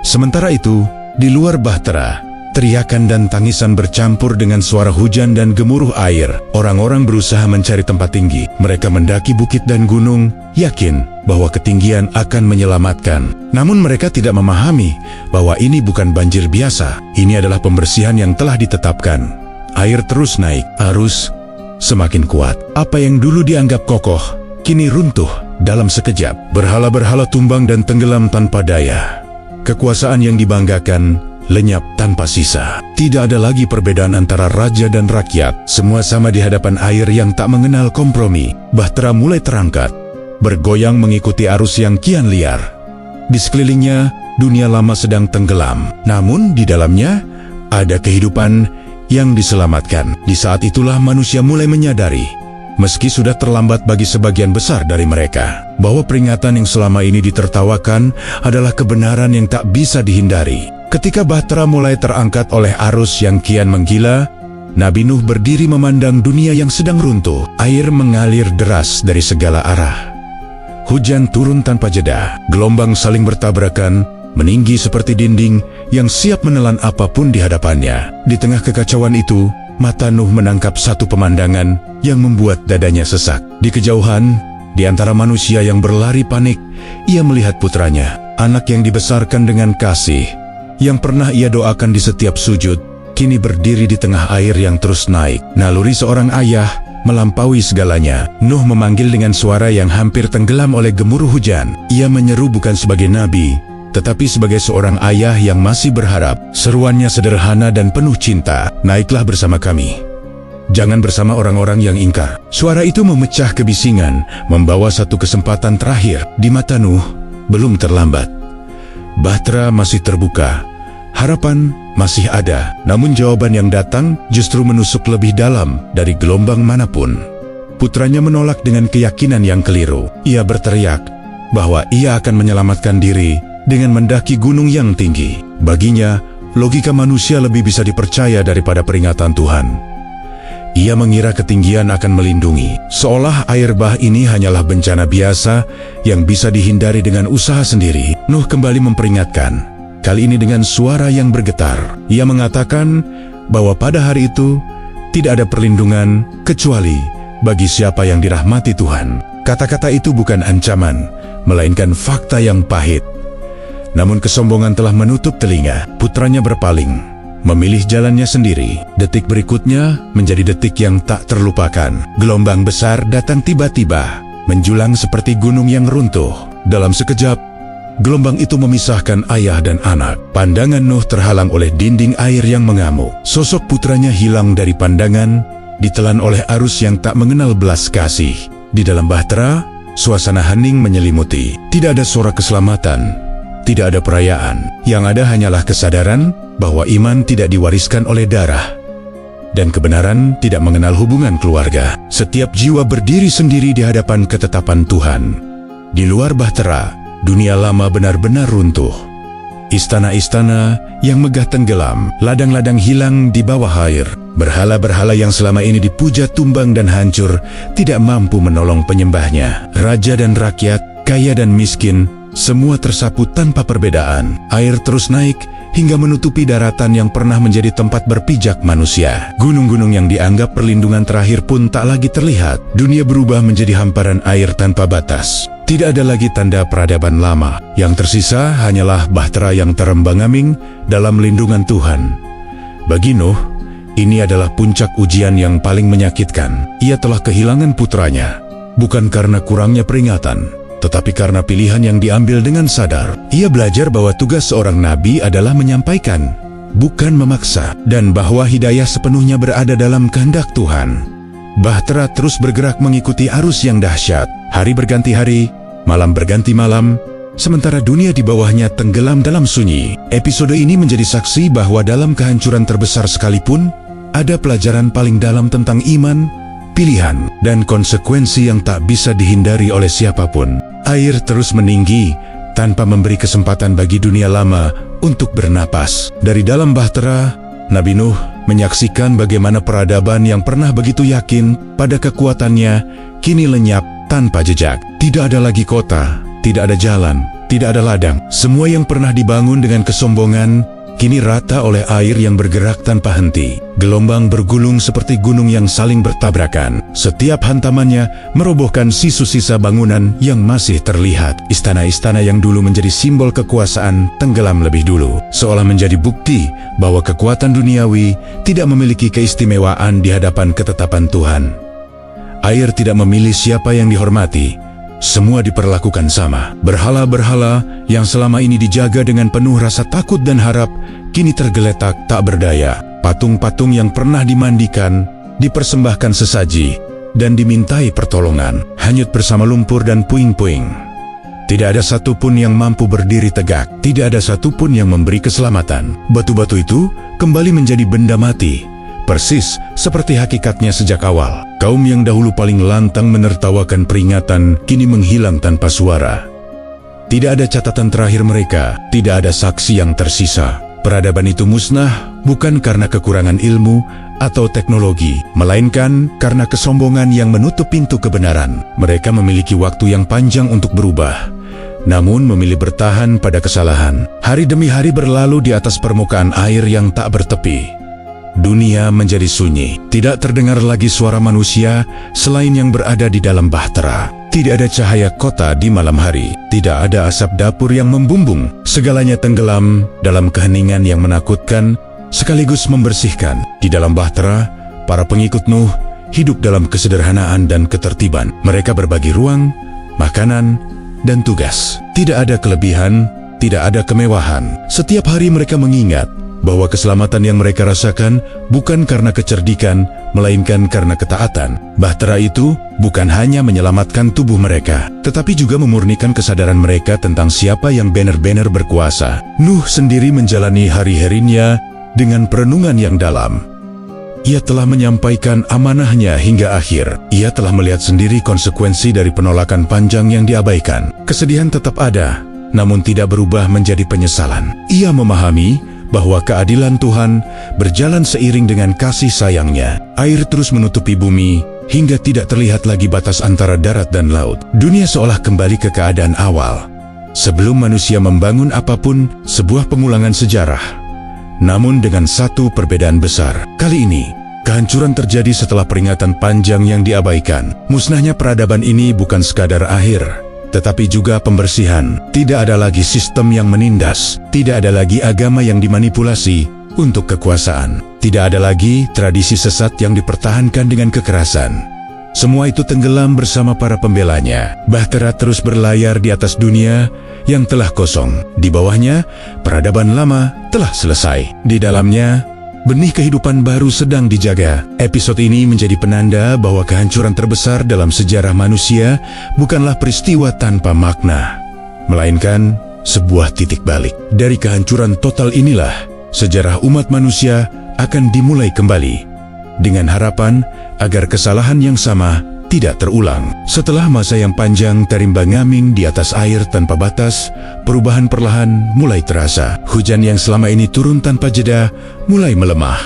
Sementara itu, di luar Bahtera, teriakan dan tangisan bercampur dengan suara hujan dan gemuruh air. Orang-orang berusaha mencari tempat tinggi. Mereka mendaki bukit dan gunung, yakin bahwa ketinggian akan menyelamatkan. Namun mereka tidak memahami bahwa ini bukan banjir biasa. Ini adalah pembersihan yang telah ditetapkan. Air terus naik, arus semakin kuat. Apa yang dulu dianggap kokoh, kini runtuh dalam sekejap. Berhala-berhala tumbang dan tenggelam tanpa daya. Kekuasaan yang dibanggakan lenyap tanpa sisa. Tidak ada lagi perbedaan antara raja dan rakyat. Semua sama di hadapan air yang tak mengenal kompromi. Bahtera mulai terangkat, bergoyang mengikuti arus yang kian liar. Di sekelilingnya, dunia lama sedang tenggelam. Namun di dalamnya, ada kehidupan yang diselamatkan. Di saat itulah manusia mulai menyadari, meski sudah terlambat bagi sebagian besar dari mereka, bahwa peringatan yang selama ini ditertawakan adalah kebenaran yang tak bisa dihindari. Ketika Bahtera mulai terangkat oleh arus yang kian menggila, Nabi Nuh berdiri memandang dunia yang sedang runtuh. Air mengalir deras dari segala arah. Hujan turun tanpa jeda. Gelombang saling bertabrakan, meninggi seperti dinding yang siap menelan apapun di hadapannya. Di tengah kekacauan itu, mata Nuh menangkap satu pemandangan yang membuat dadanya sesak. Di kejauhan, di antara manusia yang berlari panik, ia melihat putranya, anak yang dibesarkan dengan kasih, yang pernah ia doakan di setiap sujud, kini berdiri di tengah air yang terus naik. Naluri seorang ayah melampaui segalanya. Nuh memanggil dengan suara yang hampir tenggelam oleh gemuruh hujan. Ia menyeru bukan sebagai nabi, tetapi sebagai seorang ayah yang masih berharap. Seruannya sederhana dan penuh cinta. Naiklah bersama kami. Jangan bersama orang-orang yang ingkar. Suara itu memecah kebisingan, membawa satu kesempatan terakhir. Di mata Nuh, belum terlambat. Bahtera masih terbuka. Harapan masih ada, namun jawaban yang datang justru menusuk lebih dalam dari gelombang manapun. Putranya menolak dengan keyakinan yang keliru. Ia berteriak bahwa ia akan menyelamatkan diri dengan mendaki gunung yang tinggi. Baginya, logika manusia lebih bisa dipercaya daripada peringatan Tuhan. Ia mengira ketinggian akan melindungi, seolah air bah ini hanyalah bencana biasa yang bisa dihindari dengan usaha sendiri. Nuh kembali memperingatkan, kali ini dengan suara yang bergetar. Ia mengatakan bahwa pada hari itu tidak ada perlindungan kecuali bagi siapa yang dirahmati Tuhan. Kata-kata itu bukan ancaman, melainkan fakta yang pahit. Namun kesombongan telah menutup telinga. Putranya berpaling, memilih jalannya sendiri. Detik berikutnya menjadi detik yang tak terlupakan. Gelombang besar datang tiba-tiba, menjulang seperti gunung yang runtuh. Dalam sekejap, gelombang itu memisahkan ayah dan anak. Pandangan Nuh terhalang oleh dinding air yang mengamuk. Sosok putranya hilang dari pandangan, ditelan oleh arus yang tak mengenal belas kasih. Di dalam Bahtera, suasana hening menyelimuti. Tidak ada suara keselamatan, tidak ada perayaan. Yang ada hanyalah kesadaran bahwa iman tidak diwariskan oleh darah, dan kebenaran tidak mengenal hubungan keluarga. Setiap jiwa berdiri sendiri di hadapan ketetapan Tuhan. Di luar Bahtera, dunia lama benar-benar runtuh. Istana-istana yang megah tenggelam, ladang-ladang hilang di bawah air. Berhala-berhala yang selama ini dipuja tumbang dan hancur, tidak mampu menolong penyembahnya. Raja dan rakyat, kaya dan miskin, semua tersapu tanpa perbedaan. Air terus naik hingga menutupi daratan yang pernah menjadi tempat berpijak manusia. Gunung-gunung yang dianggap perlindungan terakhir pun tak lagi terlihat. Dunia berubah menjadi hamparan air tanpa batas. Tidak ada lagi tanda peradaban lama. Yang tersisa hanyalah Bahtera yang terembang-ambing dalam lindungan Tuhan. Bagi Nuh, ini adalah puncak ujian yang paling menyakitkan. Ia telah kehilangan putranya, bukan karena kurangnya peringatan, tetapi karena pilihan yang diambil dengan sadar. Ia belajar bahwa tugas seorang nabi adalah menyampaikan, bukan memaksa, dan bahwa hidayah sepenuhnya berada dalam kehendak Tuhan. Bahtera terus bergerak mengikuti arus yang dahsyat. Hari berganti hari, malam berganti malam, sementara dunia di bawahnya tenggelam dalam sunyi. Episode ini menjadi saksi bahwa dalam kehancuran terbesar sekalipun, ada pelajaran paling dalam tentang iman, pilihan, dan konsekuensi yang tak bisa dihindari oleh siapapun. Air terus meninggi tanpa memberi kesempatan bagi dunia lama untuk bernapas. Dari dalam bahtera, Nabi Nuh menyaksikan bagaimana peradaban yang pernah begitu yakin pada kekuatannya kini lenyap tanpa jejak. Tidak ada lagi kota, tidak ada jalan, tidak ada ladang. Semua yang pernah dibangun dengan kesombongan kini rata oleh air yang bergerak tanpa henti. Gelombang bergulung seperti gunung yang saling bertabrakan. Setiap hantamannya merobohkan sisa-sisa bangunan yang masih terlihat. Istana-istana yang dulu menjadi simbol kekuasaan tenggelam lebih dulu, seolah menjadi bukti bahwa kekuatan duniawi tidak memiliki keistimewaan di hadapan ketetapan Tuhan. Air tidak memilih siapa yang dihormati. Semua diperlakukan sama. Berhala-berhala yang selama ini dijaga dengan penuh rasa takut dan harap, kini tergeletak tak berdaya. Patung-patung yang pernah dimandikan, dipersembahkan sesaji, dan dimintai pertolongan, hanyut bersama lumpur dan puing-puing. Tidak ada satupun yang mampu berdiri tegak. Tidak ada satupun yang memberi keselamatan. Batu-batu itu kembali menjadi benda mati, persis seperti hakikatnya sejak awal. Kaum yang dahulu paling lantang menertawakan peringatan kini menghilang tanpa suara. Tidak ada catatan terakhir mereka, tidak ada saksi yang tersisa. Peradaban itu musnah bukan karena kekurangan ilmu atau teknologi, melainkan karena kesombongan yang menutup pintu kebenaran. Mereka memiliki waktu yang panjang untuk berubah, namun memilih bertahan pada kesalahan. Hari demi hari berlalu di atas permukaan air yang tak bertepi. Dunia menjadi sunyi. Tidak terdengar lagi suara manusia selain yang berada di dalam bahtera. Tidak ada cahaya kota di malam hari. Tidak ada asap dapur yang membumbung. Segalanya tenggelam dalam keheningan yang menakutkan sekaligus membersihkan. Di dalam bahtera, para pengikut Nuh hidup dalam kesederhanaan dan ketertiban. Mereka berbagi ruang, makanan, dan tugas. Tidak ada kelebihan, tidak ada kemewahan. Setiap hari mereka mengingat bahwa keselamatan yang mereka rasakan bukan karena kecerdikan, melainkan karena ketaatan. Bahtera itu bukan hanya menyelamatkan tubuh mereka, tetapi juga memurnikan kesadaran mereka tentang siapa yang benar-benar berkuasa. Nuh sendiri menjalani hari-harinya dengan perenungan yang dalam. Ia telah menyampaikan amanahnya hingga akhir. Ia telah melihat sendiri konsekuensi dari penolakan panjang yang diabaikan. Kesedihan tetap ada, namun tidak berubah menjadi penyesalan. Ia memahami bahwa keadilan Tuhan berjalan seiring dengan kasih sayangnya. Air terus menutupi bumi hingga tidak terlihat lagi batas antara darat dan laut. Dunia seolah kembali ke keadaan awal, sebelum manusia membangun apapun, sebuah pengulangan sejarah. Namun dengan satu perbedaan besar. Kali ini, kehancuran terjadi setelah peringatan panjang yang diabaikan. Musnahnya peradaban ini bukan sekadar akhir, tetapi juga pembersihan. Tidak ada lagi sistem yang menindas, tidak ada lagi agama yang dimanipulasi untuk kekuasaan, tidak ada lagi tradisi sesat yang dipertahankan dengan kekerasan. Semua itu tenggelam bersama para pembelanya. Bahtera terus berlayar di atas dunia yang telah kosong. Di bawahnya, peradaban lama telah selesai. Di dalamnya, benih kehidupan baru sedang dijaga. Episode ini menjadi penanda bahwa kehancuran terbesar dalam sejarah manusia bukanlah peristiwa tanpa makna, melainkan sebuah titik balik. Dari kehancuran total inilah, sejarah umat manusia akan dimulai kembali, dengan harapan agar kesalahan yang sama tidak terulang. Setelah masa yang panjang terimbangaming di atas air tanpa batas, perubahan perlahan mulai terasa. Hujan yang selama ini turun tanpa jeda mulai melemah.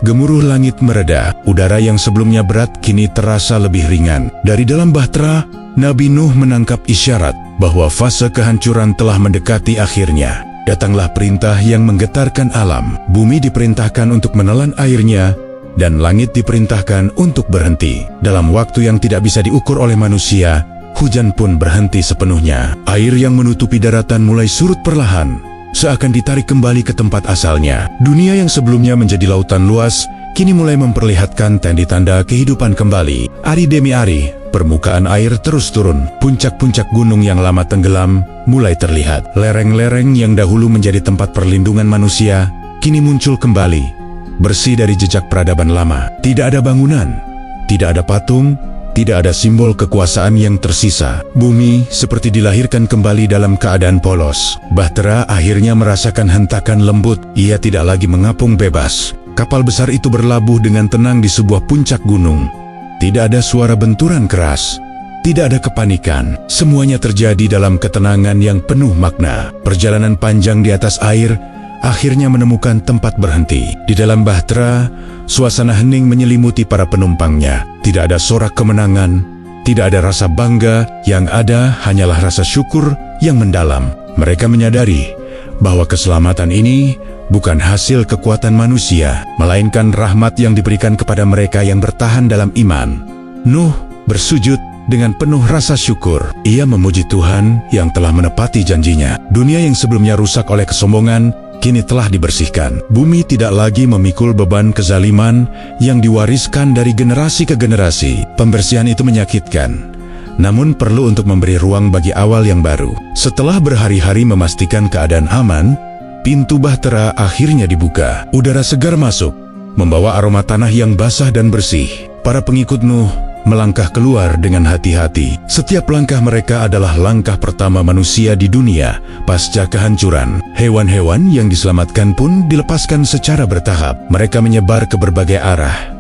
Gemuruh langit mereda, udara yang sebelumnya berat kini terasa lebih ringan. Dari dalam bahtera, Nabi Nuh menangkap isyarat bahwa fase kehancuran telah mendekati akhirnya. Datanglah perintah yang menggetarkan alam. Bumi diperintahkan untuk menelan airnya, dan langit diperintahkan untuk berhenti. Dalam waktu yang tidak bisa diukur oleh manusia, hujan pun berhenti sepenuhnya. Air yang menutupi daratan mulai surut perlahan, seakan ditarik kembali ke tempat asalnya. Dunia yang sebelumnya menjadi lautan luas, kini mulai memperlihatkan tanda-tanda kehidupan kembali. Hari demi hari, permukaan air terus turun. Puncak-puncak gunung yang lama tenggelam mulai terlihat. Lereng-lereng yang dahulu menjadi tempat perlindungan manusia, kini muncul kembali, bersih dari jejak peradaban lama. Tidak ada bangunan, tidak ada patung, tidak ada simbol kekuasaan yang tersisa. Bumi seperti dilahirkan kembali dalam keadaan polos. Bahtera akhirnya merasakan hentakan lembut. Ia tidak lagi mengapung bebas. Kapal besar itu berlabuh dengan tenang di sebuah puncak gunung. Tidak ada suara benturan keras, tidak ada kepanikan. Semuanya terjadi dalam ketenangan yang penuh makna. Perjalanan panjang di atas air akhirnya menemukan tempat berhenti. Di dalam bahtera, suasana hening menyelimuti para penumpangnya. Tidak ada sorak kemenangan, tidak ada rasa bangga, yang ada hanyalah rasa syukur yang mendalam. Mereka menyadari bahwa keselamatan ini bukan hasil kekuatan manusia, melainkan rahmat yang diberikan kepada mereka yang bertahan dalam iman. Nuh bersujud dengan penuh rasa syukur. Ia memuji Tuhan yang telah menepati janjinya. Dunia yang sebelumnya rusak oleh kesombongan, kini telah dibersihkan. Bumi tidak lagi memikul beban kezaliman yang diwariskan dari generasi ke generasi. Pembersihan itu menyakitkan, namun perlu untuk memberi ruang bagi awal yang baru. Setelah berhari-hari memastikan keadaan aman, pintu bahtera akhirnya dibuka. Udara segar masuk, membawa aroma tanah yang basah dan bersih. Para pengikut Nuh melangkah keluar dengan hati-hati. Setiap langkah mereka adalah langkah pertama manusia di dunia pasca kehancuran. Hewan-hewan yang diselamatkan pun dilepaskan secara bertahap. Mereka menyebar ke berbagai arah,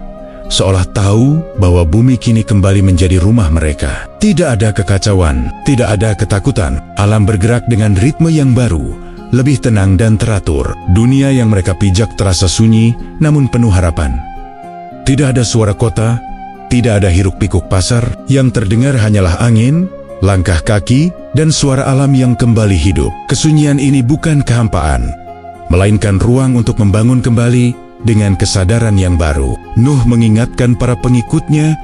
seolah tahu bahwa bumi kini kembali menjadi rumah mereka. Tidak ada kekacauan, tidak ada ketakutan. Alam bergerak dengan ritme yang baru, lebih tenang dan teratur. Dunia yang mereka pijak terasa sunyi, namun penuh harapan. Tidak ada suara kota, tidak ada hiruk-pikuk pasar. Yang terdengar hanyalah angin, langkah kaki, dan suara alam yang kembali hidup. Kesunyian ini bukan kehampaan, melainkan ruang untuk membangun kembali dengan kesadaran yang baru. Nuh mengingatkan para pengikutnya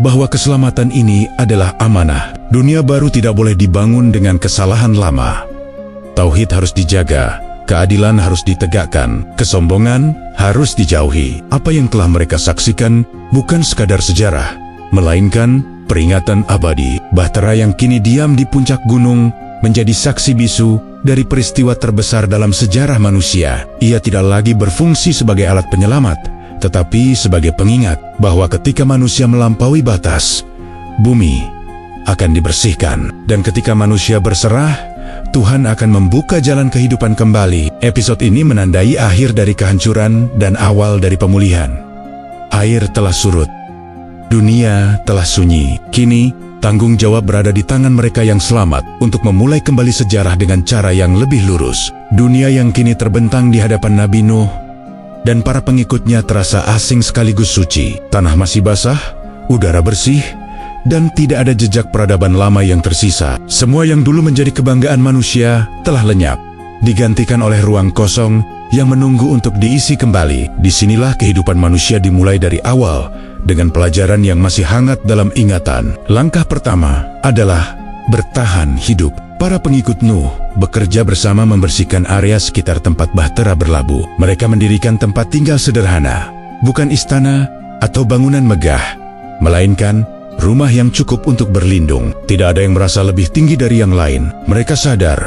bahwa keselamatan ini adalah amanah. Dunia baru tidak boleh dibangun dengan kesalahan lama. Tauhid harus dijaga, keadilan harus ditegakkan, kesombongan harus dijauhi. Apa yang telah mereka saksikan bukan sekadar sejarah, melainkan peringatan abadi. Bahtera yang kini diam di puncak gunung menjadi saksi bisu dari peristiwa terbesar dalam sejarah manusia. Ia tidak lagi berfungsi sebagai alat penyelamat, tetapi sebagai pengingat bahwa ketika manusia melampaui batas, bumi akan dibersihkan. Dan ketika manusia berserah, Tuhan akan membuka jalan kehidupan kembali. Episode ini menandai akhir dari kehancuran dan awal dari pemulihan. Air telah surut, dunia telah sunyi. Kini, tanggung jawab berada di tangan mereka yang selamat untuk memulai kembali sejarah dengan cara yang lebih lurus. Dunia yang kini terbentang di hadapan Nabi Nuh dan para pengikutnya terasa asing sekaligus suci. Tanah masih basah, udara bersih, dan tidak ada jejak peradaban lama yang tersisa. Semua yang dulu menjadi kebanggaan manusia telah lenyap, digantikan oleh ruang kosong yang menunggu untuk diisi kembali. Disinilah kehidupan manusia dimulai dari awal, dengan pelajaran yang masih hangat dalam ingatan. Langkah pertama adalah bertahan hidup. Para pengikut Nuh bekerja bersama membersihkan area sekitar tempat bahtera berlabuh. Mereka mendirikan tempat tinggal sederhana, bukan istana atau bangunan megah, melainkan rumah yang cukup untuk berlindung. Tidak ada yang merasa lebih tinggi dari yang lain. Mereka sadar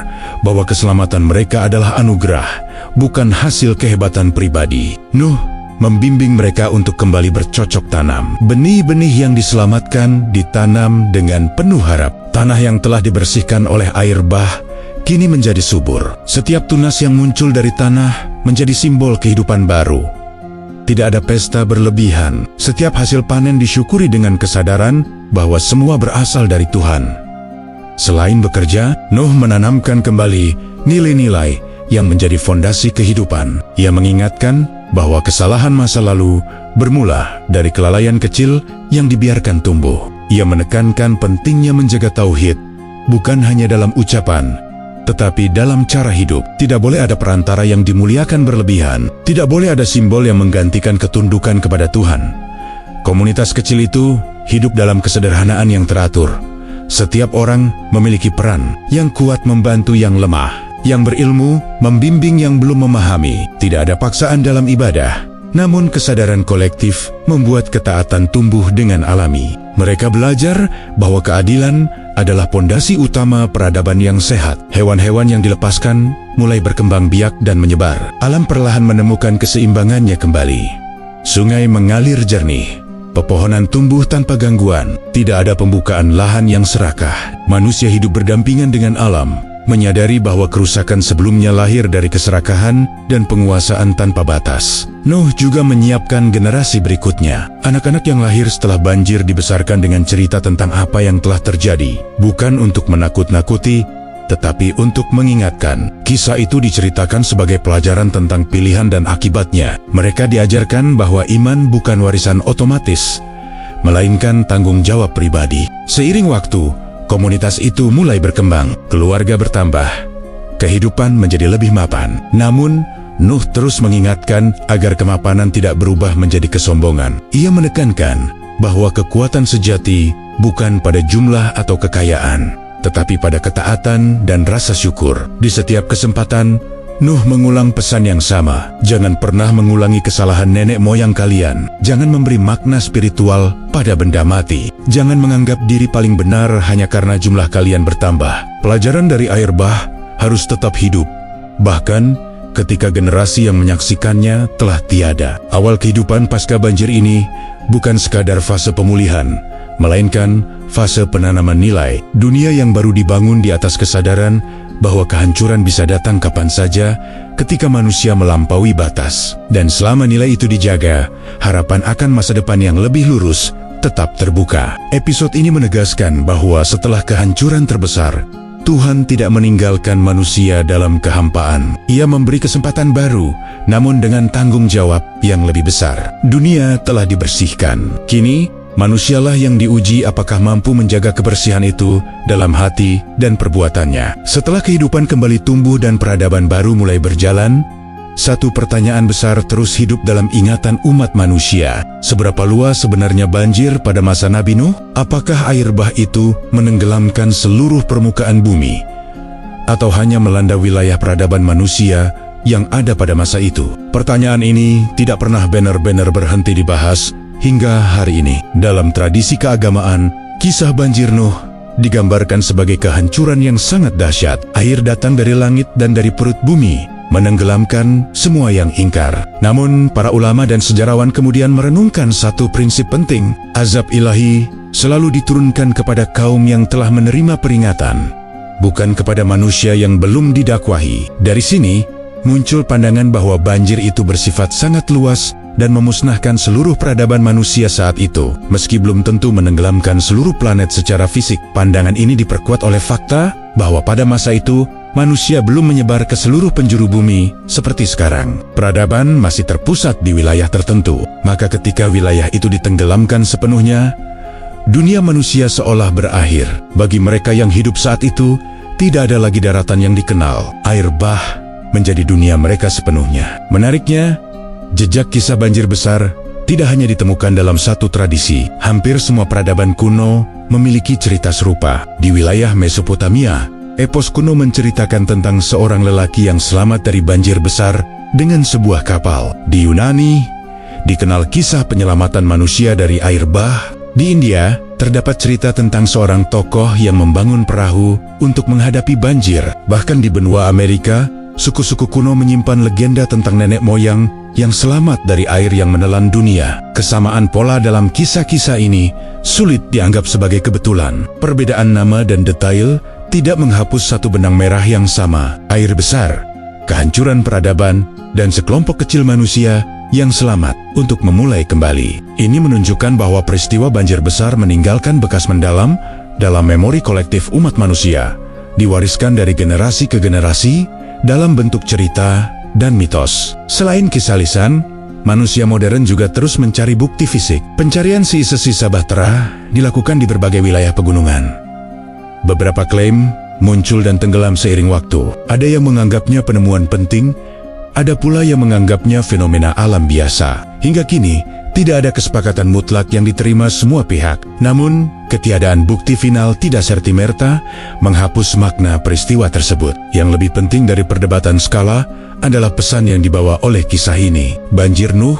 bahwa keselamatan mereka adalah anugerah, bukan hasil kehebatan pribadi. Nuh membimbing mereka untuk kembali bercocok tanam. Benih-benih yang diselamatkan ditanam dengan penuh harap. Tanah yang telah dibersihkan oleh air bah kini menjadi subur. Setiap tunas yang muncul dari tanah menjadi simbol kehidupan baru. Tidak ada pesta berlebihan. Setiap hasil panen disyukuri dengan kesadaran bahwa semua berasal dari Tuhan. Selain bekerja, Nuh menanamkan kembali nilai-nilai yang menjadi fondasi kehidupan. Ia mengingatkan bahwa kesalahan masa lalu bermula dari kelalaian kecil yang dibiarkan tumbuh. Ia menekankan pentingnya menjaga tauhid, bukan hanya dalam ucapan, tetapi dalam cara hidup. Tidak boleh ada perantara yang dimuliakan berlebihan. Tidak boleh ada simbol yang menggantikan ketundukan kepada Tuhan. Komunitas kecil itu hidup dalam kesederhanaan yang teratur. Setiap orang memiliki peran yang kuat membantu yang lemah, yang berilmu membimbing yang belum memahami. Tidak ada paksaan dalam ibadah, namun kesadaran kolektif membuat ketaatan tumbuh dengan alami. Mereka belajar bahwa keadilan adalah pondasi utama peradaban yang sehat. Hewan-hewan yang dilepaskan mulai berkembang biak dan menyebar. Alam perlahan menemukan keseimbangannya kembali. Sungai mengalir jernih. Pepohonan tumbuh tanpa gangguan. Tidak ada pembukaan lahan yang serakah. Manusia hidup berdampingan dengan alam, menyadari bahwa kerusakan sebelumnya lahir dari keserakahan dan penguasaan tanpa batas. Nuh juga menyiapkan generasi berikutnya. Anak-anak yang lahir setelah banjir dibesarkan dengan cerita tentang apa yang telah terjadi, bukan untuk menakut-nakuti, tetapi untuk mengingatkan. Kisah itu diceritakan sebagai pelajaran tentang pilihan dan akibatnya. Mereka diajarkan bahwa iman bukan warisan otomatis, melainkan tanggung jawab pribadi. Seiring waktu, komunitas itu mulai berkembang, keluarga bertambah, kehidupan menjadi lebih mapan. Namun, Nuh terus mengingatkan agar kemapanan tidak berubah menjadi kesombongan. Ia menekankan bahwa kekuatan sejati bukan pada jumlah atau kekayaan, tetapi pada ketaatan dan rasa syukur. Di setiap kesempatan, Nuh mengulang pesan yang sama. Jangan pernah mengulangi kesalahan nenek moyang kalian. Jangan memberi makna spiritual pada benda mati. Jangan menganggap diri paling benar hanya karena jumlah kalian bertambah. Pelajaran dari air bah harus tetap hidup, bahkan ketika generasi yang menyaksikannya telah tiada. Awal kehidupan pasca banjir ini bukan sekadar fase pemulihan, melainkan fase penanaman nilai. Dunia yang baru dibangun di atas kesadaran bahwa kehancuran bisa datang kapan saja ketika manusia melampaui batas. Dan selama nilai itu dijaga, harapan akan masa depan yang lebih lurus tetap terbuka. Episode ini menegaskan bahwa setelah kehancuran terbesar, Tuhan tidak meninggalkan manusia dalam kehampaan. Ia memberi kesempatan baru, namun dengan tanggung jawab yang lebih besar. Dunia telah dibersihkan. Kini, manusialah yang diuji apakah mampu menjaga kebersihan itu dalam hati dan perbuatannya. Setelah kehidupan kembali tumbuh dan peradaban baru mulai berjalan, satu pertanyaan besar terus hidup dalam ingatan umat manusia. Seberapa luas sebenarnya banjir pada masa Nabi Nuh? Apakah air bah itu menenggelamkan seluruh permukaan bumi? Atau hanya melanda wilayah peradaban manusia yang ada pada masa itu? Pertanyaan ini tidak pernah benar-benar berhenti dibahas hingga hari ini. Dalam tradisi keagamaan, kisah banjir Nuh digambarkan sebagai kehancuran yang sangat dahsyat. Air datang dari langit dan dari perut bumi, menenggelamkan semua yang ingkar. Namun, para ulama dan sejarawan kemudian merenungkan satu prinsip penting. Azab ilahi selalu diturunkan kepada kaum yang telah menerima peringatan, bukan kepada manusia yang belum didakwahi. Dari sini, muncul pandangan bahwa banjir itu bersifat sangat luas dan memusnahkan seluruh peradaban manusia saat itu. Meski belum tentu menenggelamkan seluruh planet secara fisik, pandangan ini diperkuat oleh fakta bahwa pada masa itu, manusia belum menyebar ke seluruh penjuru bumi seperti sekarang. Peradaban masih terpusat di wilayah tertentu. Maka ketika wilayah itu ditenggelamkan sepenuhnya, dunia manusia seolah berakhir. Bagi mereka yang hidup saat itu, tidak ada lagi daratan yang dikenal. Air bah menjadi dunia mereka sepenuhnya. Menariknya, jejak kisah banjir besar tidak hanya ditemukan dalam satu tradisi. Hampir semua peradaban kuno memiliki cerita serupa. Di wilayah Mesopotamia, epos kuno menceritakan tentang seorang lelaki yang selamat dari banjir besar dengan sebuah kapal. Di Yunani, dikenal kisah penyelamatan manusia dari air bah. Di India, terdapat cerita tentang seorang tokoh yang membangun perahu untuk menghadapi banjir. Bahkan di benua Amerika, suku-suku kuno menyimpan legenda tentang nenek moyang yang selamat dari air yang menelan dunia. Kesamaan pola dalam kisah-kisah ini sulit dianggap sebagai kebetulan. Perbedaan nama dan detail tidak menghapus satu benang merah yang sama. Air besar, kehancuran peradaban, dan sekelompok kecil manusia yang selamat untuk memulai kembali. Ini menunjukkan bahwa peristiwa banjir besar meninggalkan bekas mendalam dalam memori kolektif umat manusia, diwariskan dari generasi ke generasi dalam bentuk cerita dan mitos. Selain kisah lisan, manusia modern juga terus mencari bukti fisik. Pencarian sisa-sisa bahtera dilakukan di berbagai wilayah pegunungan. Beberapa klaim muncul dan tenggelam seiring waktu. Ada yang menganggapnya penemuan penting, ada pula yang menganggapnya fenomena alam biasa. Hingga kini, tidak ada kesepakatan mutlak yang diterima semua pihak. Namun, ketiadaan bukti final tidak serta-merta menghapus makna peristiwa tersebut. Yang lebih penting dari perdebatan skala adalah pesan yang dibawa oleh kisah ini. Banjir Nuh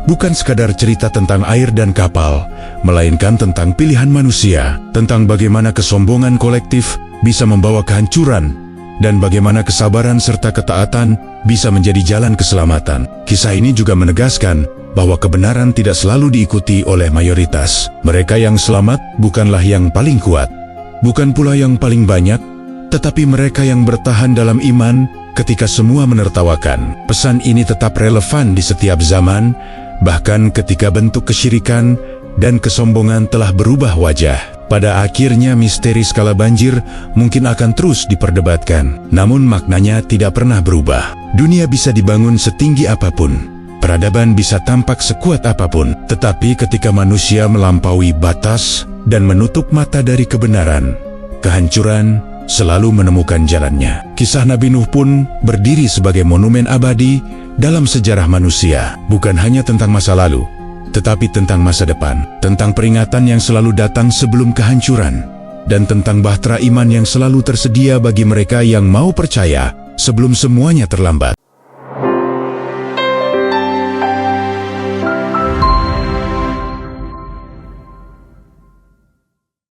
bukan sekadar cerita tentang air dan kapal, melainkan tentang pilihan manusia, tentang bagaimana kesombongan kolektif bisa membawa kehancuran, dan bagaimana kesabaran serta ketaatan bisa menjadi jalan keselamatan. Kisah ini juga menegaskan bahwa kebenaran tidak selalu diikuti oleh mayoritas. Mereka yang selamat bukanlah yang paling kuat, bukan pula yang paling banyak, tetapi mereka yang bertahan dalam iman ketika semua menertawakan. Pesan ini tetap relevan di setiap zaman, bahkan ketika bentuk kesyirikan dan kesombongan telah berubah wajah. Pada akhirnya misteri skala banjir mungkin akan terus diperdebatkan, namun maknanya tidak pernah berubah. Dunia bisa dibangun setinggi apapun, peradaban bisa tampak sekuat apapun, tetapi ketika manusia melampaui batas dan menutup mata dari kebenaran, kehancuran selalu menemukan jalannya. Kisah Nabi Nuh pun berdiri sebagai monumen abadi dalam sejarah manusia, bukan hanya tentang masa lalu, tetapi tentang masa depan, tentang peringatan yang selalu datang sebelum kehancuran, dan tentang bahtera iman yang selalu tersedia bagi mereka yang mau percaya sebelum semuanya terlambat.